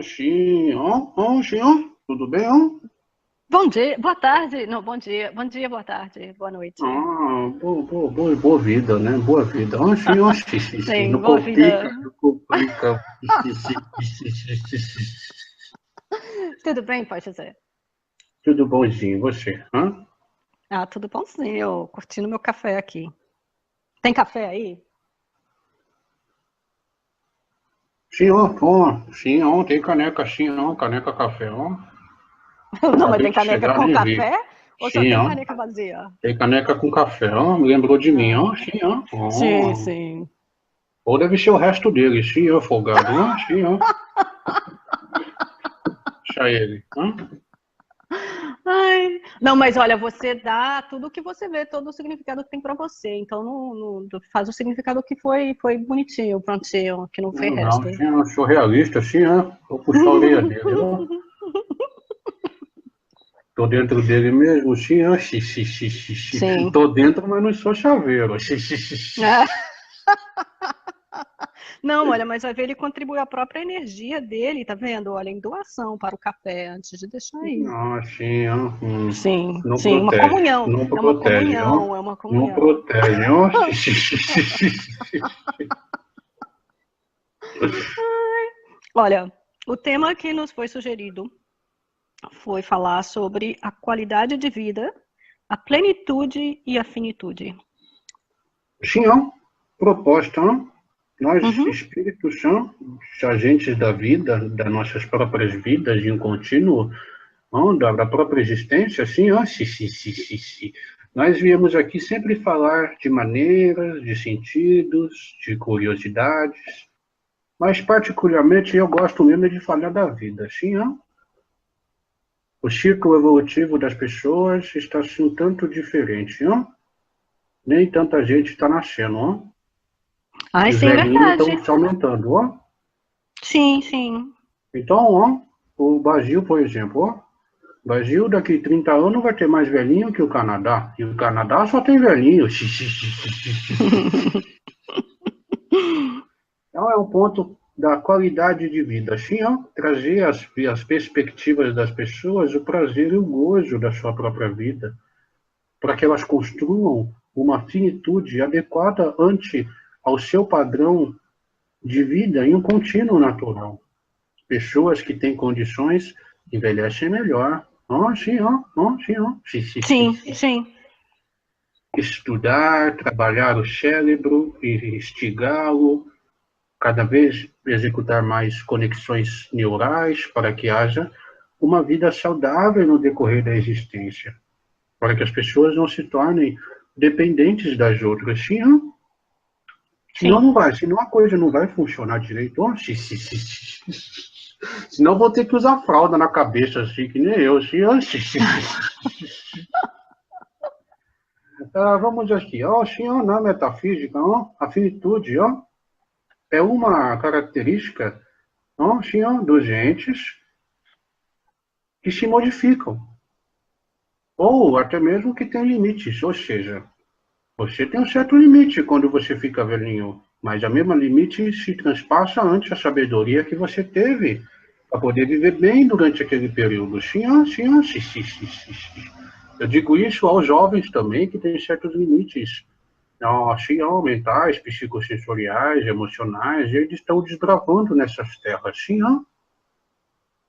Xion, tudo bem, ó? Bom dia, boa tarde. Não, bom dia, boa tarde, boa noite. Boa vida, né? Boa vida. Xion, Sim, não boa complica, vida. não complica. Tudo bem, pode dizer. Tudo bonzinho, e você? Hã? Ah, tudo bom sim, eu curtindo meu café aqui. Tem café aí? Xion, tem caneca, Xion, caneca café, ó. Não, mas Acabei tem de caneca chegar, com nem vi. café ou só tem Xion, caneca vazia? tem caneca com café, ó. Me lembrou de mim, ó. Ah, Xion, sim, ó. sim. Ou deve ser o resto dele, Xion, folgado, ó. Xion. Deixa ele, hã? Ai, não, mas olha, você dá tudo o que você vê, todo o significado que tem para você. Então faz o significado que foi bonitinho, prontinho, que não foi Não, resto. sim, eu sou realista, sim, vou puxar a orelha dele, ó. Tô dentro dele mesmo, sim, Sim. Tô dentro, mas não sou chaveiro, xixi. Não, olha, mas vai ver, ele contribui a própria energia dele, tá vendo? Olha, em doação para o café, antes de deixar aí. Não, sim, Sim, não sim, uma protege, comunhão, não é uma protege, ó. comunhão, é uma Não comunhão. protege, ó. Olha, o tema que nos foi sugerido foi falar sobre a qualidade de vida, a plenitude e a finitude. Sim, ó. Proposta, ó. Nós, Uhum, espíritos, são agentes da vida, das nossas próprias vidas, em contínuo, da própria existência, assim, ó, Nós viemos aqui sempre falar de maneiras, de sentidos, de curiosidades, mas particularmente eu gosto mesmo de falar da vida, assim, ó. O ciclo evolutivo das pessoas está assim um tanto diferente, ó. Nem tanta gente está nascendo, ó. ai, E os sim, velhinhos verdade. estão se aumentando, ó. Sim, sim. Então, ó, o Brasil, por exemplo, ó, o Brasil, daqui 30 anos, vai ter mais velhinho que o Canadá. E o Canadá só tem velhinho. Então, é um ponto da qualidade de vida. Assim, ó, trazer as perspectivas das pessoas, o prazer e o gozo da sua própria vida, para que elas construam uma finitude adequada ante ao seu padrão de vida em um contínuo natural. Pessoas que têm condições envelhecem melhor. Ó, sim, ó, sim, ó. Sim, sim. Estudar, trabalhar o cérebro, instigá-lo, cada vez executar mais conexões neurais para que haja uma vida saudável no decorrer da existência, para que as pessoas não se tornem dependentes das outras. Senão Sim. não vai, senão a coisa não vai funcionar direito. Oh, senão vou ter que usar fralda na cabeça, assim, que nem eu. Vamos aqui, na metafísica, a finitude, é uma característica, dos entes que se modificam, ou até mesmo que têm limites, ou seja, você tem um certo limite quando você fica velhinho, mas a mesma limite se transpassa ante a sabedoria que você teve para poder viver bem durante aquele período. Sim. Eu digo isso aos jovens também que têm certos limites, assim, mentais, psicossensoriais, emocionais, e eles estão desbravando nessas terras.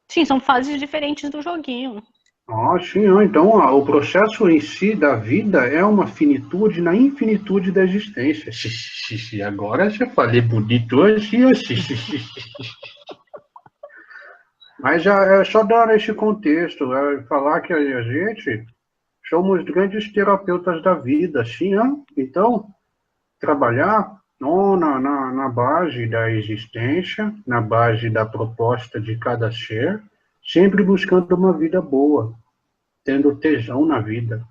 Sim, são fases diferentes do joguinho. Então o processo em si da vida é uma finitude na infinitude da existência. Agora você falei bonito hoje, mas é só dar esse contexto, falar que a gente somos grandes terapeutas da vida, Então, trabalhar na base da existência, na base da proposta de cada ser, sempre buscando uma vida boa, tendo tesão na vida,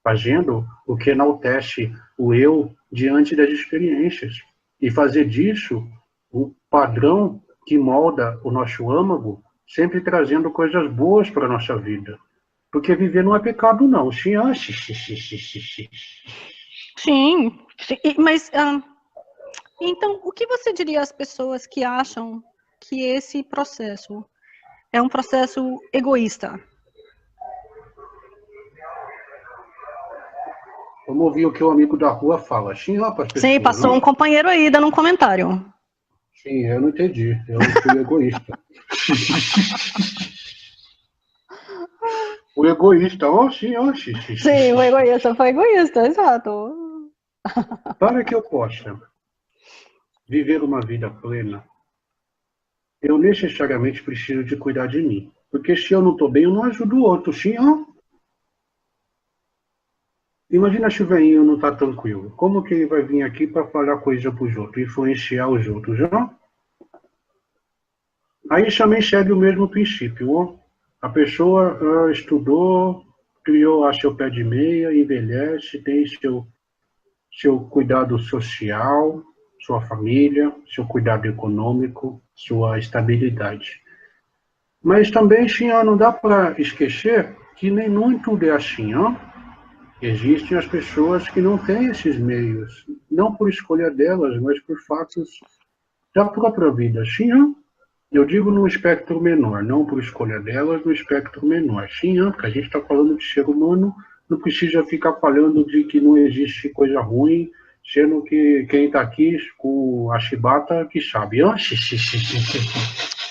fazendo o que enaltece o eu diante das experiências e fazer disso o padrão que molda o nosso âmago, sempre trazendo coisas boas para a nossa vida. Porque viver não é pecado, não. Sim, sim. Mas então, o que você diria às pessoas que acham que esse processo é um processo egoísta. Vamos ouvir o que o amigo da rua fala. Sim, ó, para as pessoas. Sim, passou não? um companheiro aí dando um comentário. Sim, eu não entendi. Eu fui egoísta. O egoísta, ó, sim, ó. Sim, o egoísta foi egoísta, exato. Para que eu possa viver uma vida plena, eu necessariamente preciso de cuidar de mim. Porque se eu não estou bem, eu não ajudo o outro. Sim, ó. Imagina se o velhinho não está tranquilo. Como que ele vai vir aqui para falar coisa para os outros, influenciar os outros, não? Aí também segue o mesmo princípio, ó. A pessoa estudou, criou a seu pé de meia, envelhece, tem seu cuidado social, sua família, seu cuidado econômico, sua estabilidade. Mas também, senhor, não dá para esquecer que nem tudo é assim, ó. Existem as pessoas que não têm esses meios, não por escolha delas, mas por fatos da própria vida, sim, ó. Eu digo no espectro menor, não por escolha delas, no espectro menor. Sim, porque a gente está falando de ser humano, não precisa ficar falando de que não existe coisa ruim, sendo que quem está aqui com a chibata que sabe.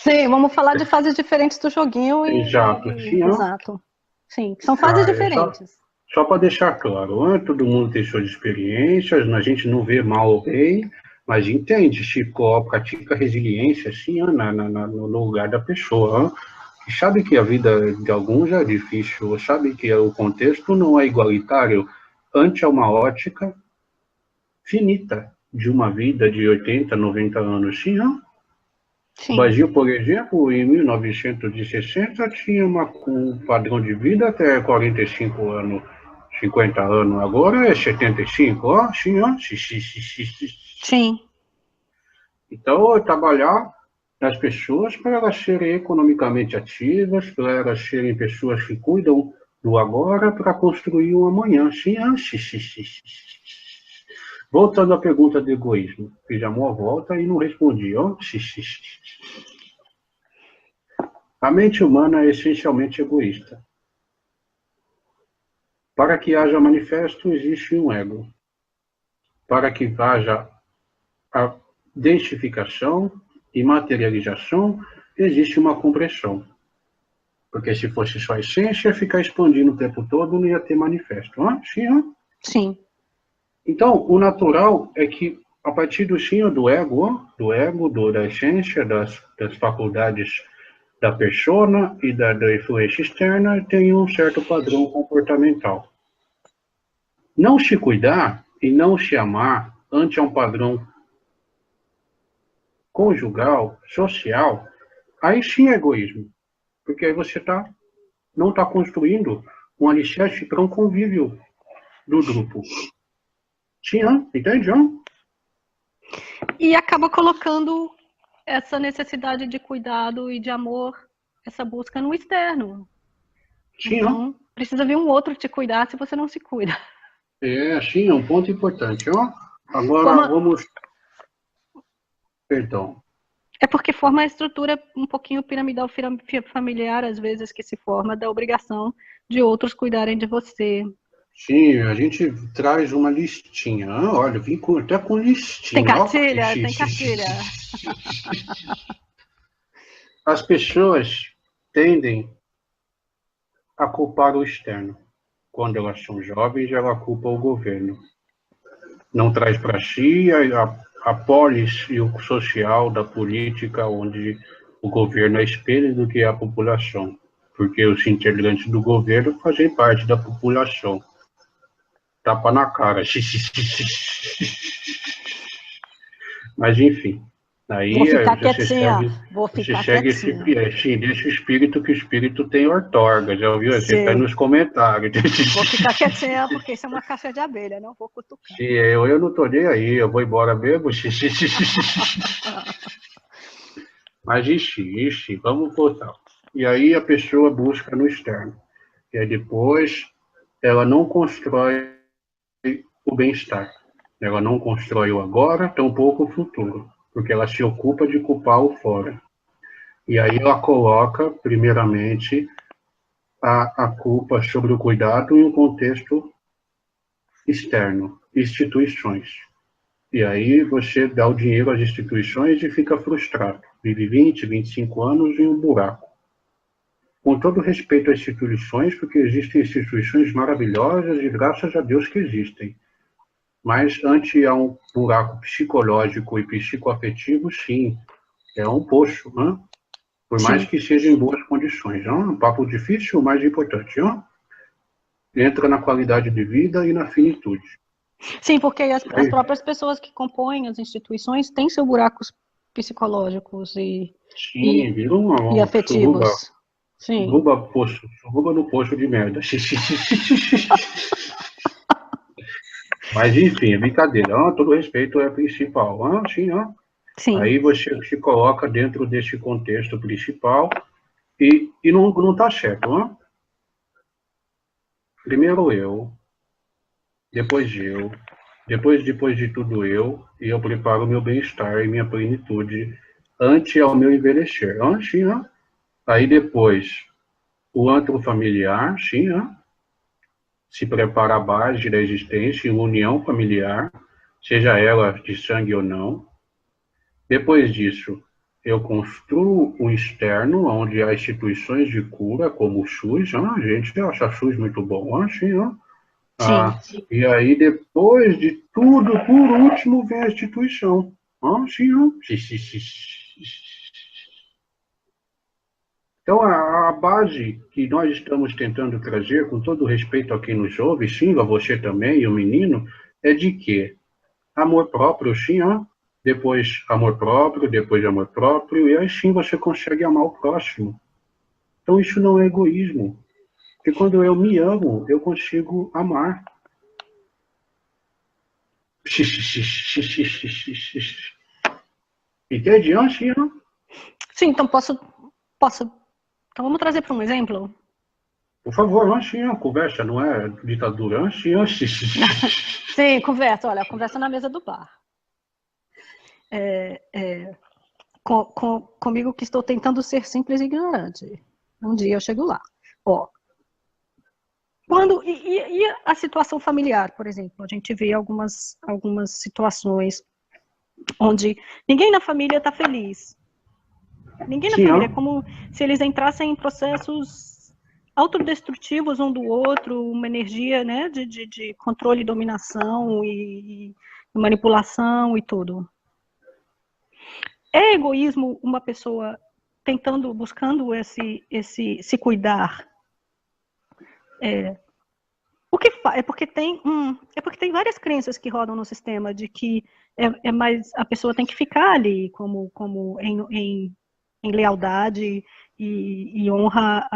Sim, vamos falar de fases diferentes do joguinho Exato, sim, exato. Sim, são fases diferentes. Só para deixar claro, todo mundo tem suas experiências, a gente não vê mal ou bem, mas entende, se pratica resiliência assim, no lugar da pessoa. E sabe que a vida de alguns é difícil, sabe que o contexto não é igualitário, ante uma ótica finita de uma vida de 80, 90 anos. Sim, ó. O Sim. Brasil, por exemplo, em 1960 tinha um padrão de vida até 45 anos, 50 anos. Agora é 75, ó, sim, ó. Sim. Então, trabalhar nas pessoas para elas serem economicamente ativas, para elas serem pessoas que cuidam do agora para construir um amanhã. Sim, ó. Voltando à pergunta do egoísmo, fiz a maior volta e não respondi, ó. A mente humana é essencialmente egoísta. Para que haja manifesto, existe um ego. Para que haja a densificação e materialização, existe uma compressão. Porque se fosse só a essência, ficar expandindo o tempo todo, não ia ter manifesto. Sim, Sim. Então, o natural é que, a partir do sim do ego, da essência, das faculdades da persona e da influência externa, tem um certo padrão comportamental. Não se cuidar e não se amar ante um padrão conjugal, social, aí sim é egoísmo. Porque aí você não está construindo um alicerce para um convívio do grupo. Sim, entende, João? E acaba colocando essa necessidade de cuidado e de amor, essa busca no externo. Sim, então, precisa vir um outro te cuidar se você não se cuida. Sim, é um ponto importante. Agora vamos... Perdão. É porque forma a estrutura um pouquinho piramidal familiar, às vezes, que se forma da obrigação de outros cuidarem de você. Sim, a gente traz uma listinha. Olha, eu vim até com listinha. Tem cartilha? Tem cartilha. As pessoas tendem a culpar o externo. Quando elas são jovens, ela culpa o governo. Não traz para si a polis e o social da política, onde o governo é espelho do que é a população. Porque os integrantes do governo fazem parte da população. Tapa na cara. Mas, enfim. Aí Vou ficar você quietinha. segue deixa o espírito, que o espírito tem ortorga, já ouviu? Você está nos comentários. Vou ficar quietinha, porque isso é uma caixa de abelha, não vou cutucar. Sim, eu não estou nem aí, eu vou embora mesmo. Mas vamos voltar. E aí a pessoa busca no externo. E aí depois ela não constrói o bem-estar. Ela não constrói o agora, tampouco o futuro. Porque ela se ocupa de culpar o fora. E aí ela coloca, primeiramente, a culpa sobre o cuidado em um contexto externo, instituições. E aí você dá o dinheiro às instituições e fica frustrado. Vive 20, 25 anos em um buraco. Com todo respeito às instituições, porque existem instituições maravilhosas e graças a Deus que existem. Mas ante a um buraco psicológico e psicoafetivo, sim, é um poço, né? Por mais Sim. que seja em boas condições. Um papo difícil, o mais importante. Entra na qualidade de vida e na finitude. Sim, porque as próprias pessoas que compõem as instituições têm seus buracos psicológicos Sim, vira uma suruba. afetivos. Sim. Suruba no poço de merda. Mas, enfim, é brincadeira. Todo respeito é principal. Sim, Sim. Aí você se coloca dentro desse contexto principal e não está certo. Primeiro eu, depois eu, depois de tudo eu, e eu preparo o meu bem-estar e minha plenitude ante ao meu envelhecer. Sim, Aí depois, o antro familiar, sim, se prepara a base da existência em união familiar, seja ela de sangue ou não. Depois disso, eu construo o externo, onde há instituições de cura, como o SUS. A gente acha o SUS muito bom, sim, Sim. E aí, depois de tudo, por último, vem a instituição. Sim, Então, a base que nós estamos tentando trazer, com todo respeito a quem nos ouve, sim, a você também e o menino, é de que amor próprio, sim, depois amor próprio, e aí sim você consegue amar o próximo. Então, isso não é egoísmo. Porque quando eu me amo, eu consigo amar. Entende? Sim, Sim, então posso. Então vamos trazer para um exemplo? Por favor, sim, conversa, não é ditadura. Sim. Sim, conversa. Olha, conversa na mesa do bar. Comigo que estou tentando ser simples e ignorante. Um dia eu chego lá. Ó, e a situação familiar, por exemplo? A gente vê algumas situações onde ninguém na família está feliz. Ninguém na Sim, família. É como se eles entrassem em processos autodestrutivos um do outro, uma energia, né, de controle, dominação e manipulação e tudo. É egoísmo uma pessoa buscando esse se cuidar? É porque tem várias crenças que rodam no sistema de que mais a pessoa tem que ficar ali como em lealdade e honra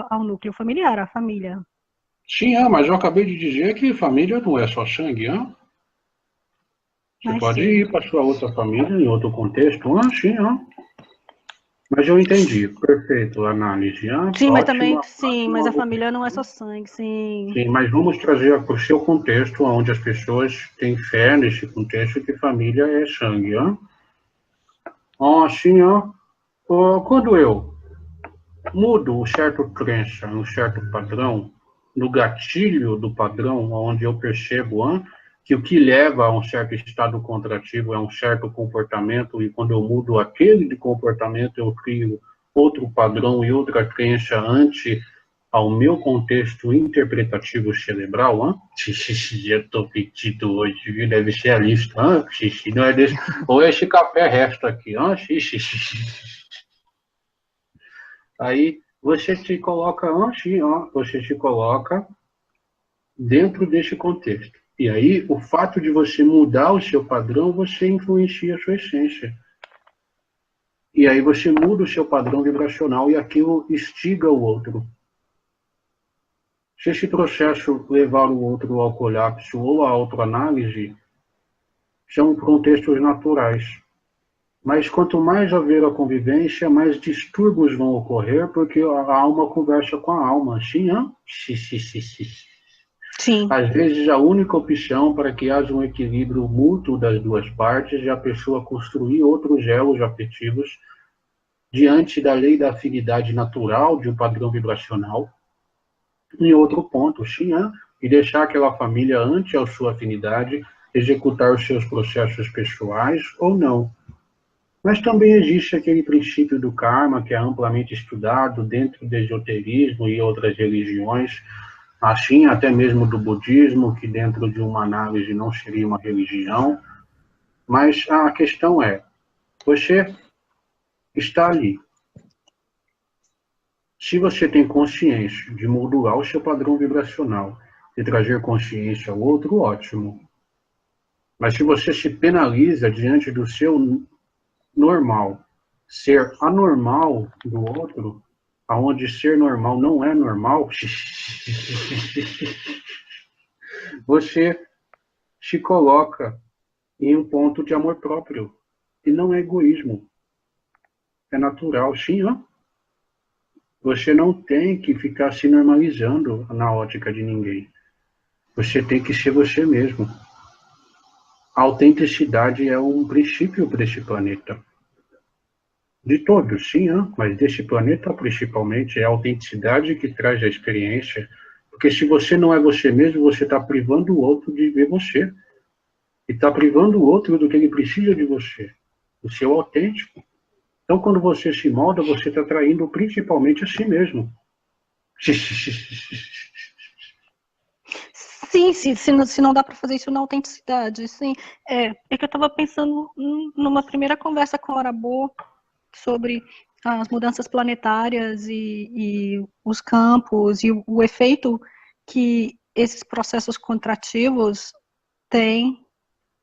ao núcleo familiar, à família. sim, mas eu acabei de dizer que família não é só sangue, Você Mas pode sim. ir para sua outra família em outro contexto, sim, Mas eu entendi, perfeito, análise, Sim, mas também, ótima, sim, mas ótima a família não é observação. só sangue, sim. Sim, mas vamos trazer para o seu contexto, onde as pessoas têm fé nesse contexto que família é sangue, Sim, quando eu mudo um certo crença, um certo padrão, no gatilho do padrão, onde eu percebo que o que leva a um certo estado contrativo é um certo comportamento, e quando eu mudo aquele de comportamento, eu crio outro padrão e outra crença ante ao meu contexto interpretativo cerebral, eu estou pedindo hoje, viu? Deve ser a lista, não é desse, ou esse café resto aqui, Aí você se coloca, você se coloca dentro desse contexto. E aí, o fato de você mudar o seu padrão, você influencia a sua essência. E aí você muda o seu padrão vibracional e aquilo instiga o outro. Se esse processo levar o outro ao colapso ou à autoanálise, são contextos naturais. Mas quanto mais haver a convivência, mais distúrbios vão ocorrer, porque a alma conversa com a alma. Sim, Sim. Às vezes, a única opção para que haja um equilíbrio mútuo das duas partes é a pessoa construir outros elos afetivos diante da lei da afinidade natural de um padrão vibracional. Em outro ponto, Xi'an, e deixar aquela família, ante a sua afinidade, executar os seus processos pessoais ou não. Mas também existe aquele princípio do karma, que é amplamente estudado dentro do esoterismo e outras religiões, assim até mesmo do budismo, que dentro de uma análise não seria uma religião. Mas a questão é, você está ali. Se você tem consciência de modular o seu padrão vibracional e trazer consciência ao outro, ótimo. Mas se você se penaliza diante do seu normal, ser anormal do outro, aonde ser normal não é normal, você se coloca em um ponto de amor próprio. E não é egoísmo. É natural, sim, ó. Você não tem que ficar se normalizando na ótica de ninguém. Você tem que ser você mesmo. A autenticidade é um princípio para esse planeta. De todos, sim, mas desse planeta principalmente é a autenticidade que traz a experiência. Porque se você não é você mesmo, você está privando o outro de ver você. E está privando o outro do que ele precisa de você. O seu autêntico. Então, quando você se molda, você está traindo principalmente a si mesmo. Sim, se não dá para fazer isso na autenticidade, sim. É que eu estava pensando numa primeira conversa com o Arabô sobre as mudanças planetárias e os campos e o efeito que esses processos contrativos têm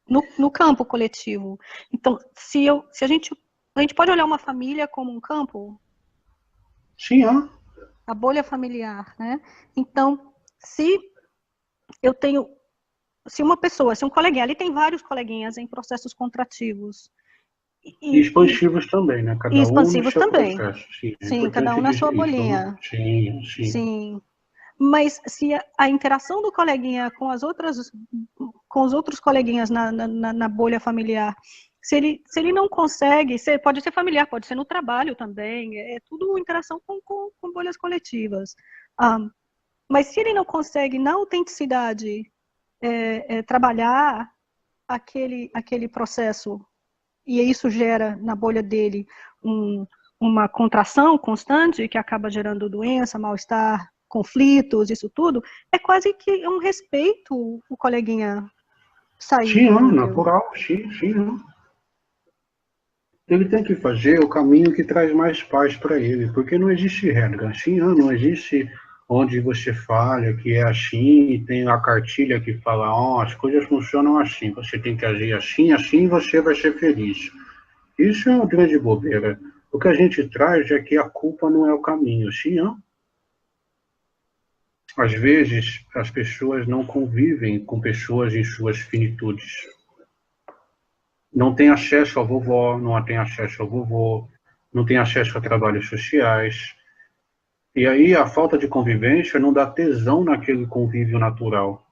no campo coletivo. Então, se a gente pode olhar uma família como um campo, Sim, a bolha familiar, né? Então, se eu tenho, se uma pessoa, se um coleguinha, ali tem vários coleguinhas em processos contrativos e e expansivos também, né? e Cada um no expansivos seu também. processo. Sim, é Sim, cada um importante na dizer sua isso. bolinha. Sim, sim. Sim. Mas se a interação do coleguinha com os outros coleguinhas na bolha familiar, se ele não consegue, pode ser familiar, pode ser no trabalho também, é tudo interação com bolhas coletivas. Mas se ele não consegue, na autenticidade, trabalhar aquele processo, e isso gera na bolha dele uma contração constante, que acaba gerando doença, mal-estar, conflitos, isso tudo, é quase que um respeito o coleguinha sair Sim, do nível. natural, sim, sim. Ele tem que fazer o caminho que traz mais paz para ele, porque não existe regra. Sim, não existe onde você falha que é assim, e tem a cartilha que fala, as coisas funcionam assim, você tem que agir assim, assim você vai ser feliz. Isso é uma grande bobeira. O que a gente traz é que a culpa não é o caminho, sim, Às vezes, as pessoas não convivem com pessoas em suas finitudes. Não tem acesso à vovó, não tem acesso ao vovô, não tem acesso a trabalhos sociais. E aí a falta de convivência não dá tesão naquele convívio natural.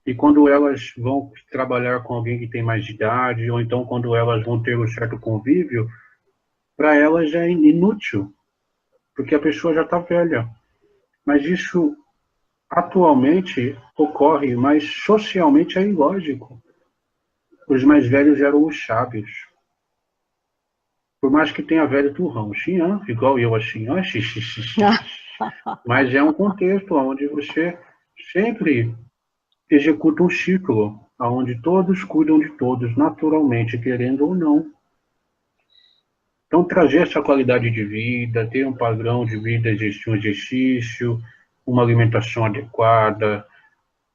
E quando elas vão trabalhar com alguém que tem mais idade, ou então quando elas vão ter um certo convívio, para elas é inútil, porque a pessoa já está velha. Mas isso atualmente ocorre, mas socialmente é ilógico. Os mais velhos eram os sábios. Por mais que tenha velho turrão, xinhã, igual eu assim, mas é um contexto onde você sempre executa um ciclo, onde todos cuidam de todos, naturalmente, querendo ou não. Então, trazer essa qualidade de vida, ter um padrão de vida, um exercício, uma alimentação adequada,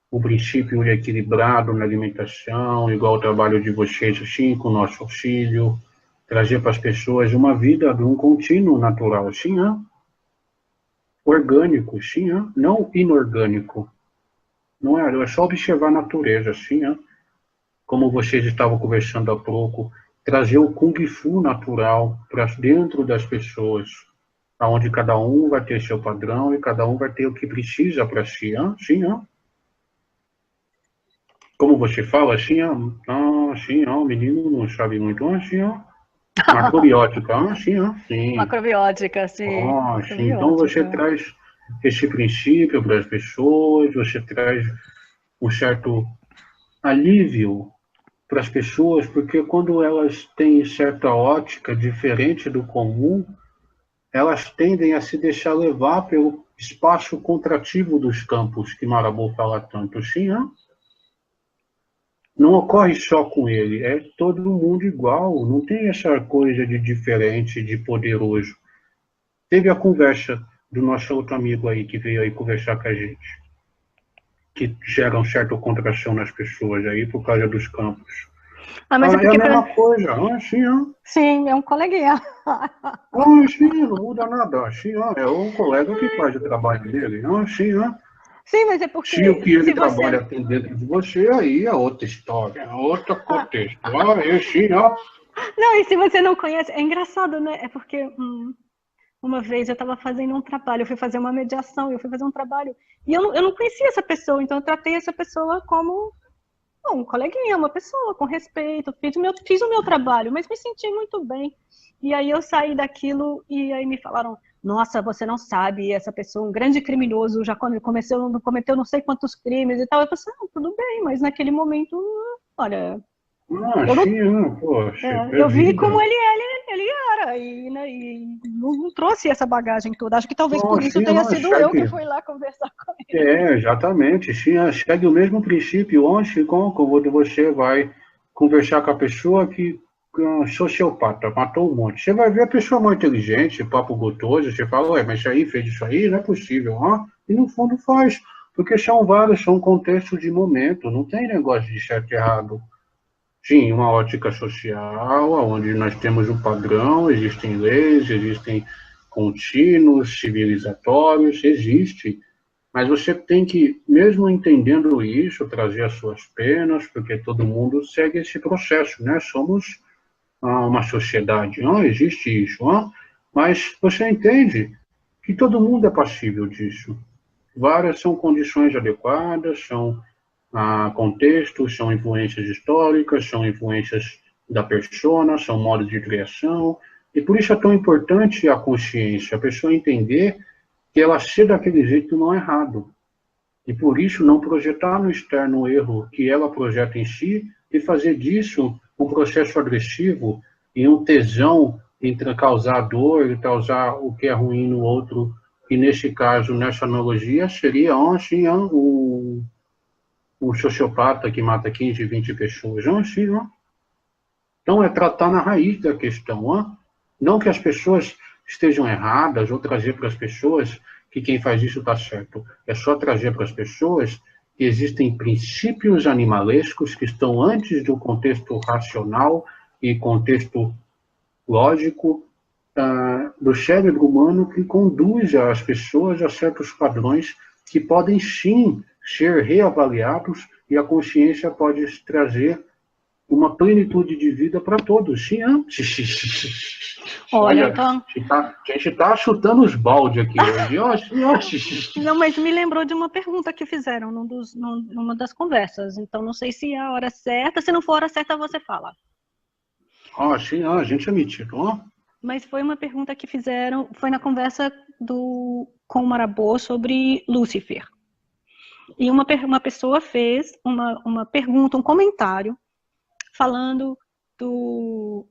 o princípio equilibrado na alimentação, igual o trabalho de vocês, assim, com o nosso auxílio, trazer para as pessoas uma vida de um contínuo natural, assim, orgânico, sim, não inorgânico. Não é só observar a natureza, assim, como vocês estavam conversando há pouco, trazer o Kung Fu natural para dentro das pessoas, onde cada um vai ter seu padrão e cada um vai ter o que precisa para si, sim, como você fala, assim, assim, o menino não sabe muito, assim, Macrobiótica, sim, sim. Macrobiótica, sim. Sim. Então você Macrobiótica. traz esse princípio para as pessoas, você traz um certo alívio para as pessoas, porque quando elas têm certa ótica diferente do comum, elas tendem a se deixar levar pelo espaço contrativo dos campos que Marabou fala tanto. Sim, não ocorre só com ele, é todo mundo igual, não tem essa coisa de diferente, de poderoso. Teve a conversa do nosso outro amigo aí, que veio aí conversar com a gente, que gera um certo contração nas pessoas aí por causa dos campos. Mas é É a porque mesma coisa, sim, Sim, é um coleguinha. sim, não muda nada, sim, é um colega que faz o trabalho dele, sim, Sim, mas é se o porque que ele se você. trabalha tem dentro de você, aí é outra história, é outro contexto. Sim, Não, e se você não conhece, é engraçado, né? É porque uma vez eu estava fazendo um trabalho, eu fui fazer uma mediação, eu fui fazer um trabalho, e eu não conhecia essa pessoa, então eu tratei essa pessoa como um coleguinha, uma pessoa com respeito, fiz o meu trabalho, mas me senti muito bem. E aí eu saí daquilo e aí me falaram, nossa, você não sabe, essa pessoa, um grande criminoso, já cometeu não sei quantos crimes e tal. Eu pensei, tudo bem, mas naquele momento, olha, eu não, sim, poxa, é eu vi como vida. ele era, e, né, e não trouxe essa bagagem toda. Acho que talvez por isso Sim, tenha sido eu que segue. fui lá conversar com ele. Exatamente. Sim, segue o mesmo princípio. Onde, quando você vai conversar com a pessoa que é sociopata, matou um monte. Você vai ver a pessoa mais inteligente, papo gostoso, você fala, ué, mas isso aí fez isso aí? Não é possível. E no fundo faz, porque são contextos de momento, não tem negócio de certo e errado. Sim, uma ótica social, onde nós temos um padrão, existem leis, existem contínuos civilizatórios, existe. Mas você tem que, mesmo entendendo isso, trazer as suas penas, porque todo mundo segue esse processo, né? Somos uma sociedade, não existe isso, não? Mas você entende que todo mundo é passível disso. Várias são condições adequadas, são contextos, são influências históricas, são influências da persona, são modos de criação, e por isso é tão importante a consciência, a pessoa entender que ela ser daquele jeito não é errado. E por isso não projetar no externo o erro que ela projeta em si e fazer disso um processo agressivo e um tesão entre causar dor e causar o que é ruim no outro. E nesse caso, nessa analogia, seria assim, um sociopata que mata 15, 20 pessoas. Assim, então é tratar na raiz da questão. Não que as pessoas estejam erradas ou trazer para as pessoas que quem faz isso está certo. É só trazer para as pessoas que existem princípios animalescos que estão antes do contexto racional e contexto lógico do cérebro humano que conduz as pessoas a certos padrões que podem sim ser reavaliados e a consciência pode trazer uma plenitude de vida para todos. Sim, Olha, olha, então. a gente está chutando os baldes aqui hoje. Não, mas me lembrou de uma pergunta que fizeram numa das conversas. Então, não sei se é a hora certa. Se não for a hora certa, você fala. Sim, a gente é metido. Mas foi uma pergunta que fizeram, foi na conversa com o Marabô sobre Lúcifer. E uma pessoa fez uma pergunta, um comentário, falando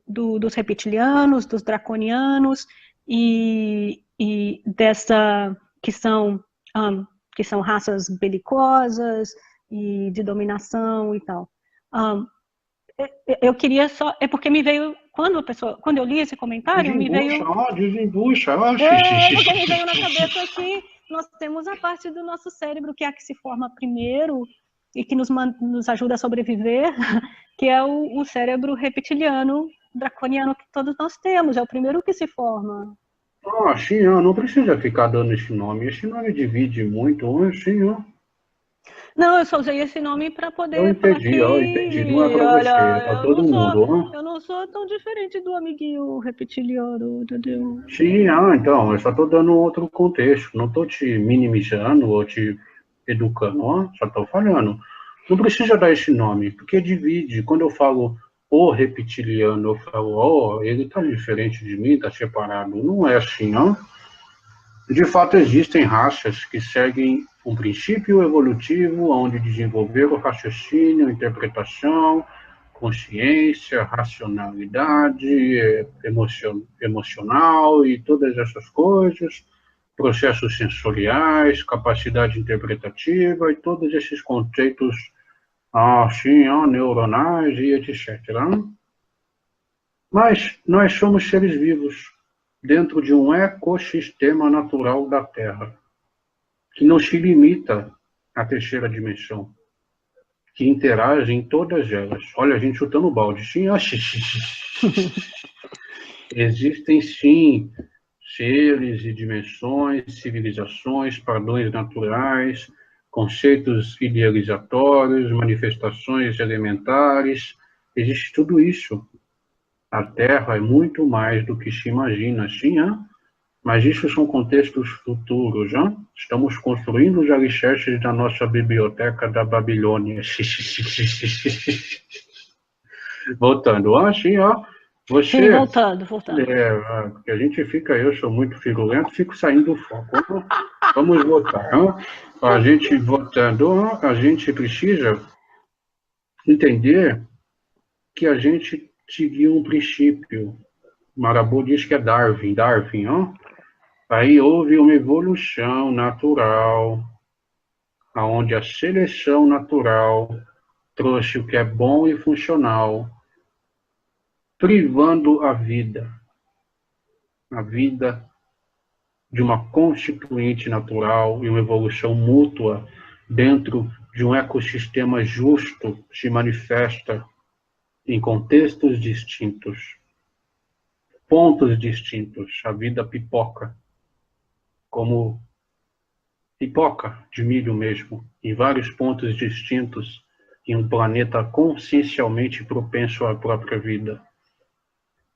dos reptilianos, dos draconianos e dessa que são raças belicosas e de dominação e tal. Eu queria só, é porque me veio quando eu li esse comentário, me veio Desembucha. porque me veio na cabeça que nós temos a parte do nosso cérebro que é a que se forma primeiro e que nos ajuda a sobreviver, que é o cérebro reptiliano, draconiano que todos nós temos, é o primeiro que se forma. Sim, não precisa ficar dando esse nome. Esse nome divide muito. Sim, Não, eu só usei esse nome para eu poder falar entendi, entendi. Não é que, para você, é olha, para todo mundo. eu não sou tão diferente do amiguinho reptiliano, entendeu? Sim, então, eu só estou dando outro contexto, não estou te minimizando ou te educando, só estou falando. Não precisa dar esse nome, porque divide. Quando eu falo o reptiliano, eu falo, oh, ele está diferente de mim, está separado. Não é assim, não. De fato, existem raças que seguem um princípio evolutivo onde desenvolveram raciocínio, interpretação, consciência, racionalidade, emocional e todas essas coisas, processos sensoriais, capacidade interpretativa e todos esses conceitos assim, neuronais e etc. Mas nós somos seres vivos dentro de um ecossistema natural da Terra, que não se limita à terceira dimensão, que interage em todas elas. Olha, a gente chutando o balde. Sim, existem sim seres e dimensões, civilizações, padrões naturais, conceitos idealizatórios, manifestações elementares. Existe tudo isso. A Terra é muito mais do que se imagina, sim, mas isso são contextos futuros, hein? Estamos construindo os alicerces da nossa biblioteca da Babilônia. Voltando, sim, você... Sim, voltando. Porque a gente fica, eu sou muito virulento, fico saindo do foco. Vamos voltar, A gente voltando, a gente precisa entender que a gente seguiu um princípio. Marabô diz que é Darwin, Aí houve uma evolução natural, onde a seleção natural trouxe o que é bom e funcional, privando a vida de uma constituinte natural e uma evolução mútua dentro de um ecossistema justo se manifesta em contextos distintos, pontos distintos. A vida pipoca, como pipoca de milho mesmo, em vários pontos distintos, em um planeta consciencialmente propenso à própria vida.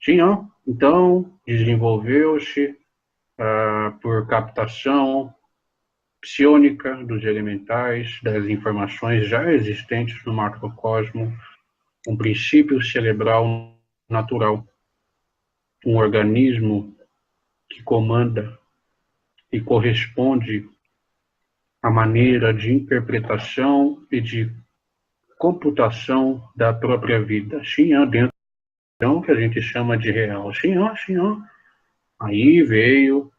Tinha, então, desenvolveu-se por captação psiônica dos elementais, das informações já existentes no macrocosmo, um princípio cerebral natural, um organismo que comanda e corresponde à maneira de interpretação e de computação da própria vida. Xinhã, dentro que a gente chama de real. Xinhã. Aí veio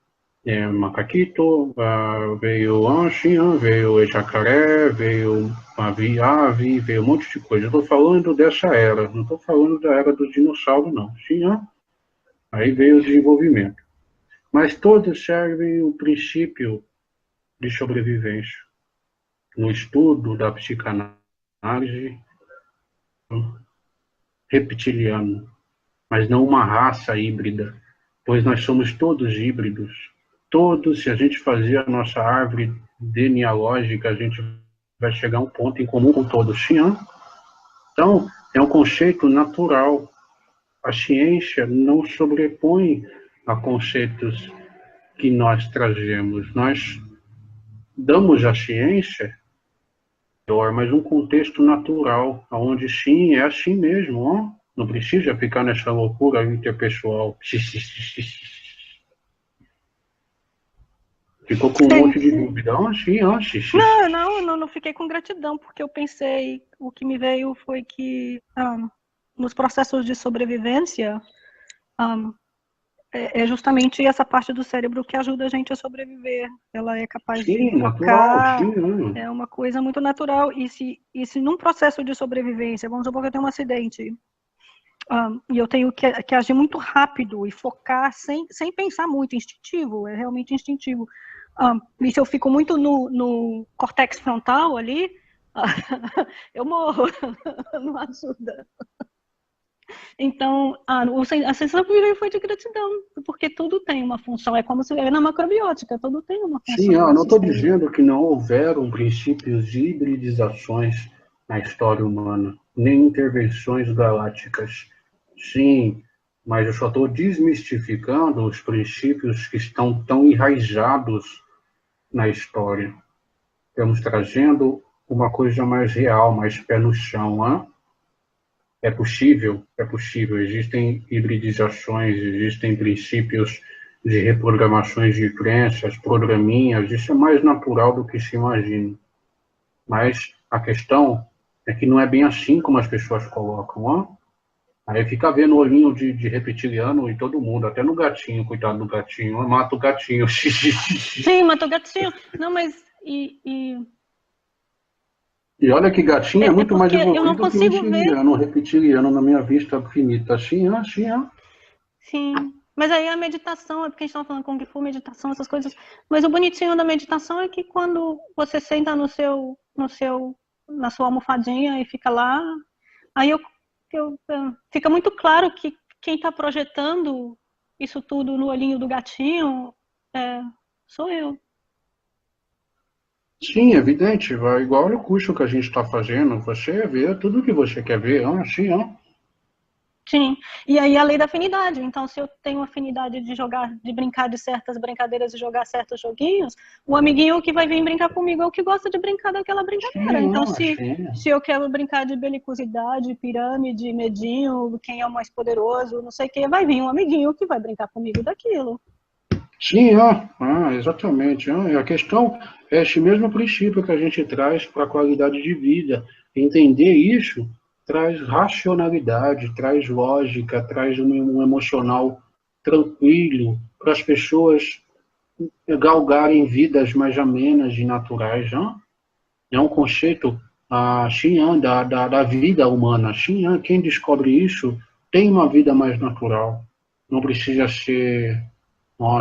macaquito, veio xinhã, veio jacaré, veio ave, veio um monte de coisa. Eu estou falando dessa era, não estou falando da era dos dinossauros, não. Xinhã. Aí veio o desenvolvimento. Mas todos servem o princípio de sobrevivência. No estudo da psicanálise reptiliano, mas não uma raça híbrida, pois nós somos todos híbridos. Todos, se a gente fazer a nossa árvore genealógica, a gente vai chegar a um ponto em comum com todos. Sim, então, é um conceito natural. A ciência não sobrepõe a conceitos que nós trazemos. Nós damos à ciência mas um contexto natural, onde sim, é assim mesmo, não precisa ficar nessa loucura interpessoal. Ficou com um monte de dúvida. Não fiquei com gratidão, porque eu pensei, o que me veio foi que nos processos de sobrevivência, é justamente essa parte do cérebro que ajuda a gente a sobreviver. Ela é capaz de focar, é uma coisa muito natural. E se num processo de sobrevivência, vamos supor que eu tenho um acidente, e eu tenho que agir muito rápido e focar sem pensar muito, instintivo, é realmente instintivo. E se eu fico muito no córtex frontal ali, eu morro, não ajuda. Então, a sensação que me foi de gratidão, porque tudo tem uma função, é como se na macrobiótica, tudo tem uma função. Sim, eu não estou dizendo que não houveram princípios de hibridizações na história humana, nem intervenções galácticas. Sim, mas eu só estou desmistificando os princípios que estão tão enraizados na história. Estamos trazendo uma coisa mais real, mais pé no chão, é possível. Existem hibridizações, existem princípios de reprogramações de crenças, programinhas, isso é mais natural do que se imagina. Mas a questão é que não é bem assim como as pessoas colocam, ó. Aí fica vendo o olhinho de reptiliano em todo mundo, até no gatinho, coitado do gatinho, mata o gatinho. Sim, mata o gatinho. Não, mas E olha que gatinho é é muito mais porque eu não evoluído que consigo ver. o reptiliano na minha vista finita. Assim, assim, ó. Sim. Mas aí a meditação, é porque a gente estava falando Kung Fu, meditação, essas coisas. Mas o bonitinho da meditação é que quando você senta na sua almofadinha e fica lá, aí fica muito claro que quem está projetando isso tudo no olhinho do gatinho sou eu. Sim, evidente, vai igual o curso que a gente está fazendo, você vê tudo que você quer ver, ó, assim, ó. Sim, e aí a lei da afinidade. Então, se eu tenho afinidade de jogar, de brincar de certas brincadeiras e jogar certos joguinhos, o amiguinho que vai vir brincar comigo é o que gosta de brincar daquela brincadeira. Sim, Então, ó, se, sim. se eu quero brincar de belicosidade, pirâmide, medinho, quem é o mais poderoso, não sei o que, vai vir um amiguinho que vai brincar comigo daquilo. Sim, ó, exatamente. Ó. E a questão é esse mesmo princípio que a gente traz para a qualidade de vida. Entender isso traz racionalidade, traz lógica, traz um emocional tranquilo para as pessoas galgarem vidas mais amenas e naturais. Ó. É um conceito Xinhan, da vida humana. Xinhan, quem descobre isso tem uma vida mais natural. Não precisa ser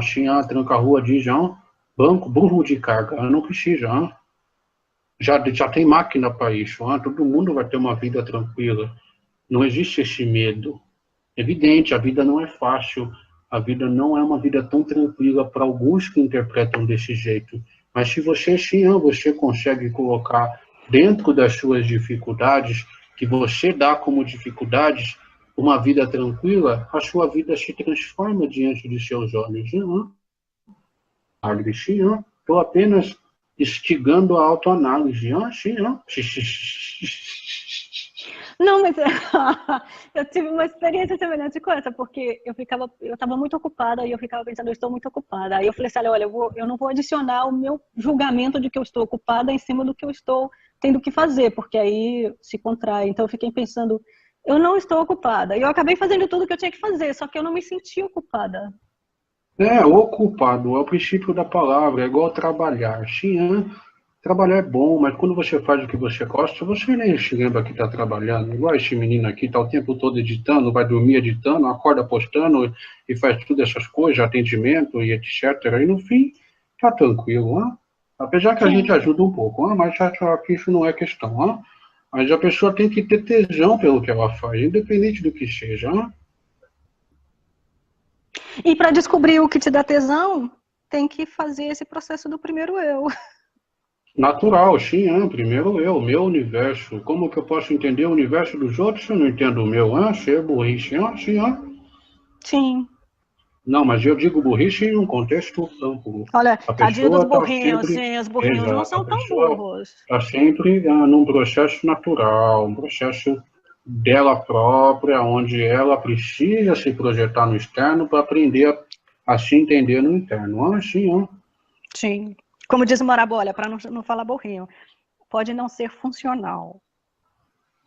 Xinhan, tranca-rua de João, banco, burro de carga. Não precisa. Já tem máquina para isso. Todo mundo vai ter uma vida tranquila. Não existe esse medo. Evidente, a vida não é fácil. A vida não é uma vida tão tranquila para alguns que interpretam desse jeito. Mas se você, sim, você consegue colocar dentro das suas dificuldades, que você dá como dificuldades, uma vida tranquila, a sua vida se transforma diante de seus olhos. Estou apenas instigando a autoanálise. Sim. Não, mas eu tive uma experiência semelhante com essa, porque eu estava muito ocupada e eu ficava pensando, eu estou muito ocupada. Aí eu falei assim, olha, eu não vou adicionar o meu julgamento de que eu estou ocupada em cima do que eu estou tendo que fazer, porque aí se contrai. Então eu fiquei pensando, eu não estou ocupada. E eu acabei fazendo tudo o que eu tinha que fazer, só que eu não me senti ocupada. Ocupado é o princípio da palavra, é igual trabalhar. Sim, trabalhar é bom, mas quando você faz o que você gosta, você nem se lembra que está trabalhando. Igual esse menino aqui, está o tempo todo editando, vai dormir editando, acorda postando e faz tudo essas coisas, atendimento e etc. E no fim, está tranquilo. Apesar que a gente Sim. ajuda um pouco, mas acho que isso não é questão. Mas a pessoa tem que ter tesão pelo que ela faz, independente do que seja. E para descobrir o que te dá tesão, tem que fazer esse processo do primeiro eu. Natural, sim, primeiro eu, meu universo. Como que eu posso entender o universo dos outros se eu não entendo o meu? Ser burrice, sim, Sim. Não, mas eu digo burrice em um contexto amplo. Olha, A tadinho dos pessoa está burrinhos, sempre, sim, os burrinhos não exato, a são tão pessoa burros. está sempre num processo natural, um processo dela própria, onde ela precisa se projetar no externo para aprender a se entender no interno. Sim. Sim. Como diz o Marabolha, para não falar burrinho, pode não ser funcional.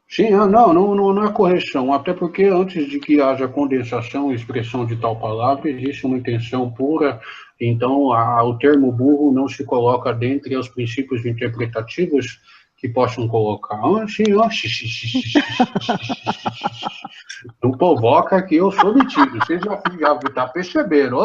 Sim, não é correção, até porque antes de que haja condensação e expressão de tal palavra, existe uma intenção pura, então o termo burro não se coloca dentre os princípios interpretativos que possam colocar. Não provoca que eu sou metido, vocês já tá percebendo.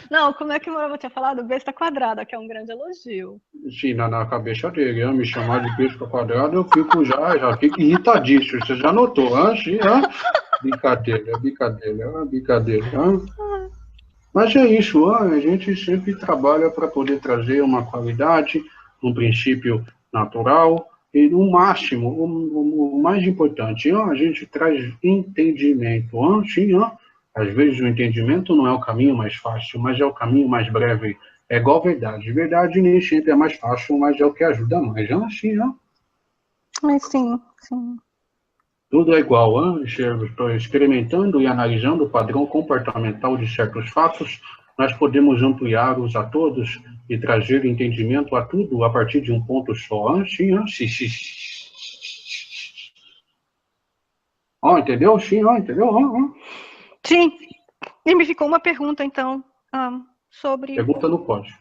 Não, como é que o Marabolha tinha falado? Besta quadrada, que é um grande elogio. Sim, na cabeça dele, me chamar de besta quadrada, eu fico já fico irritadíssimo, você já notou, sim, brincadeira. Mas é isso, a gente sempre trabalha para poder trazer uma qualidade, um princípio natural e no máximo, o mais importante, a gente traz entendimento. Sim, às vezes o entendimento não é o caminho mais fácil, mas é o caminho mais breve. É igual verdade. Verdade nem sempre é mais fácil, mas é o que ajuda mais. Sim. Mas sim, sim. Tudo é igual, hein? Estou experimentando e analisando o padrão comportamental de certos fatos, nós podemos ampliá-los a todos e trazer entendimento a tudo a partir de um ponto só. Hein? Sim, hein? Ó, entendeu? Sim, ó, entendeu? Sim. E me ficou uma pergunta, então, sobre... Pergunta não pode.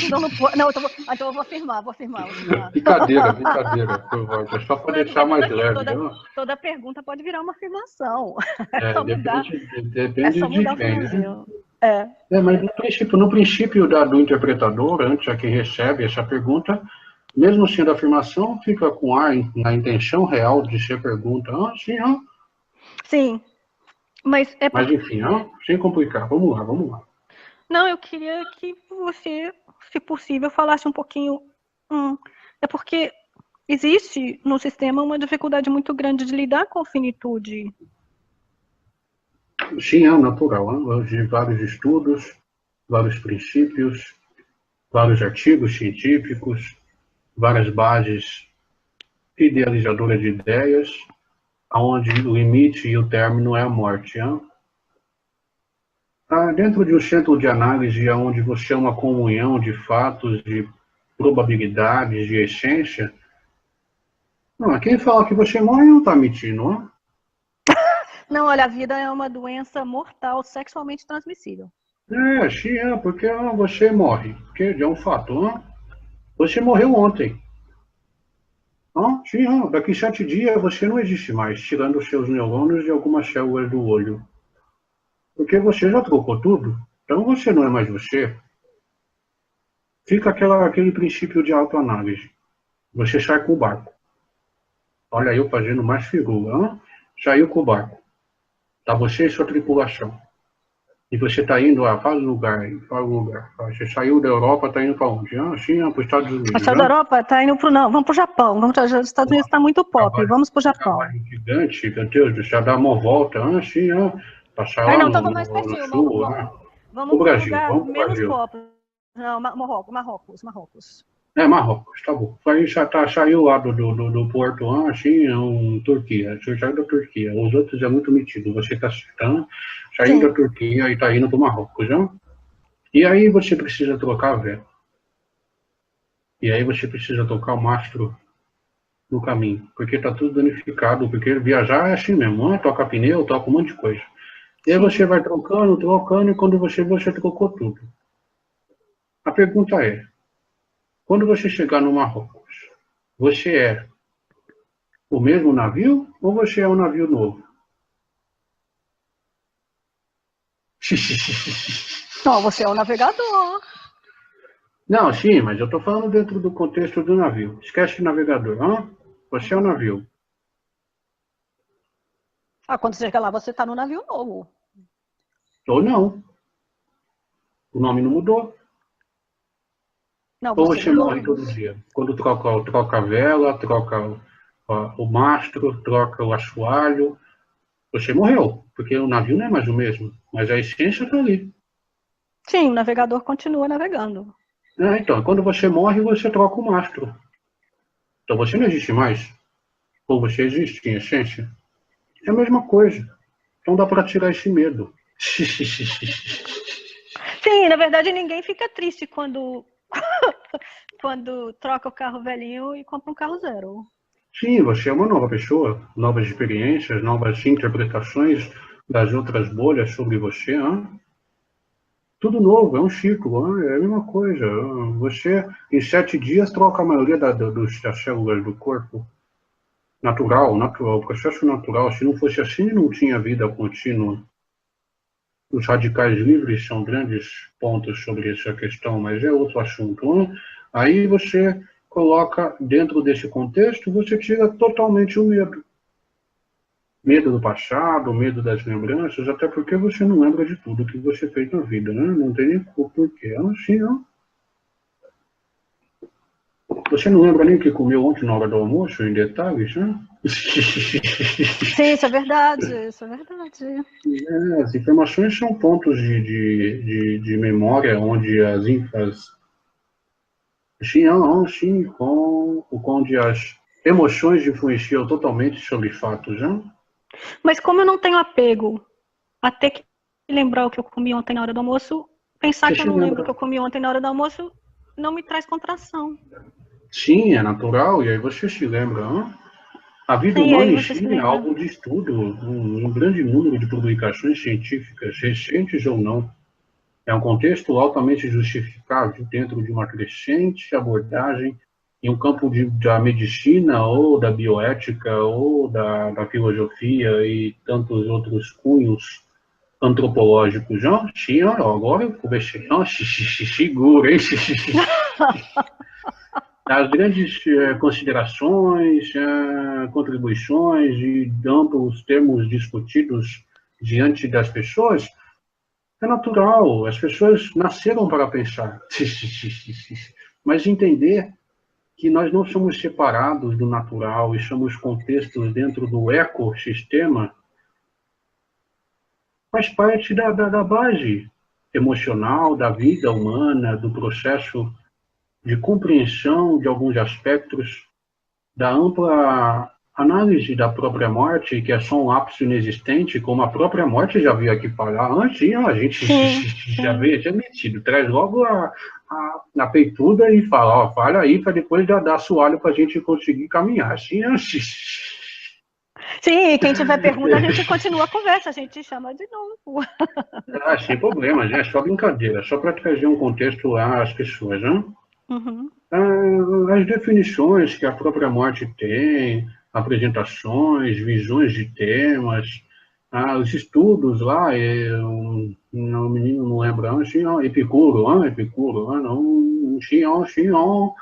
Então não pode. Não, então eu vou afirmar, Brincadeira, é só para deixar mais leve. Toda pergunta pode virar uma afirmação. Depende de mudar quem, o né? Mas no princípio do interpretador, antes a quem recebe essa pergunta, mesmo sendo afirmação, fica com ar na intenção real de ser pergunta. Sim, Sim, mas enfim, sem complicar. Vamos lá. Não, eu queria que você, se possível, falasse um pouquinho. É porque existe no sistema uma dificuldade muito grande de lidar com a finitude. Sim, é natural. De vários estudos, vários princípios, vários artigos científicos, várias bases idealizadoras de ideias, onde o limite e o término é a morte. Dentro de um centro de análise onde você é uma comunhão de fatos, de probabilidades, de essência, quem fala que você morre não está mentindo, não? Não, olha, a vida é uma doença mortal sexualmente transmissível. Sim, porque você morre, porque é um fato. Você morreu ontem. Sim, daqui 7 dias você não existe mais, tirando os seus neurônios e algumas células do olho. Porque você já trocou tudo, então você não é mais você. Fica aquele princípio de autoanálise. Você sai com o barco. Olha eu fazendo mais figura. Saiu com o barco. Tá você e sua tripulação. E você está indo a vários lugares. Você saiu da Europa, está indo para onde? Sim, para os Estados Unidos. Saiu da Europa, está indo para não. Vamos para o Japão. Os Estados Unidos está muito pop. Vamos para o Japão. Gigante, já dá uma volta. Sim, passar lá não, então vamos mais pertinho. Vamos para um lugar menos pop. Não, Marrocos. Marrocos, tá bom. Aí saiu lá do porto, assim, Turquia. Você saiu da Turquia. Os outros é muito metido, você tá certo. Saiu da Turquia e tá indo pro Marrocos, não? E aí você precisa trocar a vela. E aí você precisa trocar o mastro no caminho, porque tá tudo danificado, porque viajar é assim mesmo, toca pneu, toca um monte de coisa. E aí você vai trocando, e quando você trocou tudo. A pergunta é, quando você chegar no Marrocos, você é o mesmo navio ou você é um navio novo? Não, você é o navegador. Não, sim, mas eu estou falando dentro do contexto do navio. Esquece o navegador. Você é o navio. Quando você chega lá, você está no navio novo. Ou não. O nome não mudou. Não, ou você morre todo dia. Quando troca a vela, troca o mastro, troca o assoalho, você morreu, porque o navio não é mais o mesmo, mas a essência está ali. Sim, o navegador continua navegando. Então, quando você morre, você troca o mastro. Então você não existe mais. Ou você existe em essência. É a mesma coisa. Então dá para tirar esse medo. Sim, na verdade ninguém fica triste quando troca o carro velhinho e compra um carro zero. Sim, você é uma nova pessoa, novas experiências, novas interpretações das outras bolhas sobre você. Tudo novo, é um ciclo, é a mesma coisa. Você, em 7 dias, troca a maioria das células do corpo. Natural, processo natural. Se não fosse assim, não tinha vida contínua. Os radicais livres são grandes pontos sobre essa questão, mas é outro assunto. Aí você coloca dentro desse contexto, você tira totalmente o medo. Medo do passado, medo das lembranças, até porque você não lembra de tudo que você fez na vida, né? Não tem nem porquê. Assim, não. Você não lembra nem o que comeu ontem na hora do almoço, em detalhes, né? Sim, isso é verdade, As informações são pontos de memória onde onde as Emoções influenciam totalmente sobre fatos, né? Mas como eu não tenho apego a ter que lembrar o que eu comi ontem na hora do almoço, pensar Você que eu se não lembro o que lembra? eu comi ontem na hora do almoço não me traz contração. Sim, é natural, e aí você se lembra, né? A vida Sim, aí humana em você se si é lembra. alvo de estudo, um grande número de publicações científicas, recentes ou não. É um contexto altamente justificável dentro de uma crescente abordagem em um campo da medicina ou da bioética ou da filosofia e tantos outros cunhos antropológicos. Já, sim, agora eu conversei. Segura, hein? As grandes considerações, contribuições e amplos termos discutidos diante das pessoas, é natural, as pessoas nasceram para pensar. Mas entender que nós não somos separados do natural e somos contextos dentro do ecossistema faz parte da base emocional da vida humana, do processo de compreensão de alguns aspectos da ampla análise da própria morte, que é só um ápice inexistente, como a própria morte já veio aqui falar antes, a gente Sim, já sim. veio, já metido, traz logo a peituda e fala, ó, fala aí, para depois dar assoalho para a gente conseguir caminhar. Assim, Sim, quem tiver pergunta, a gente continua a conversa, a gente chama de novo. sem problema, é só brincadeira, só para trazer um contexto às pessoas, né? Uhum. As definições que a própria morte tem, apresentações, visões de temas, os estudos lá, o menino não lembra, Epicuro, não,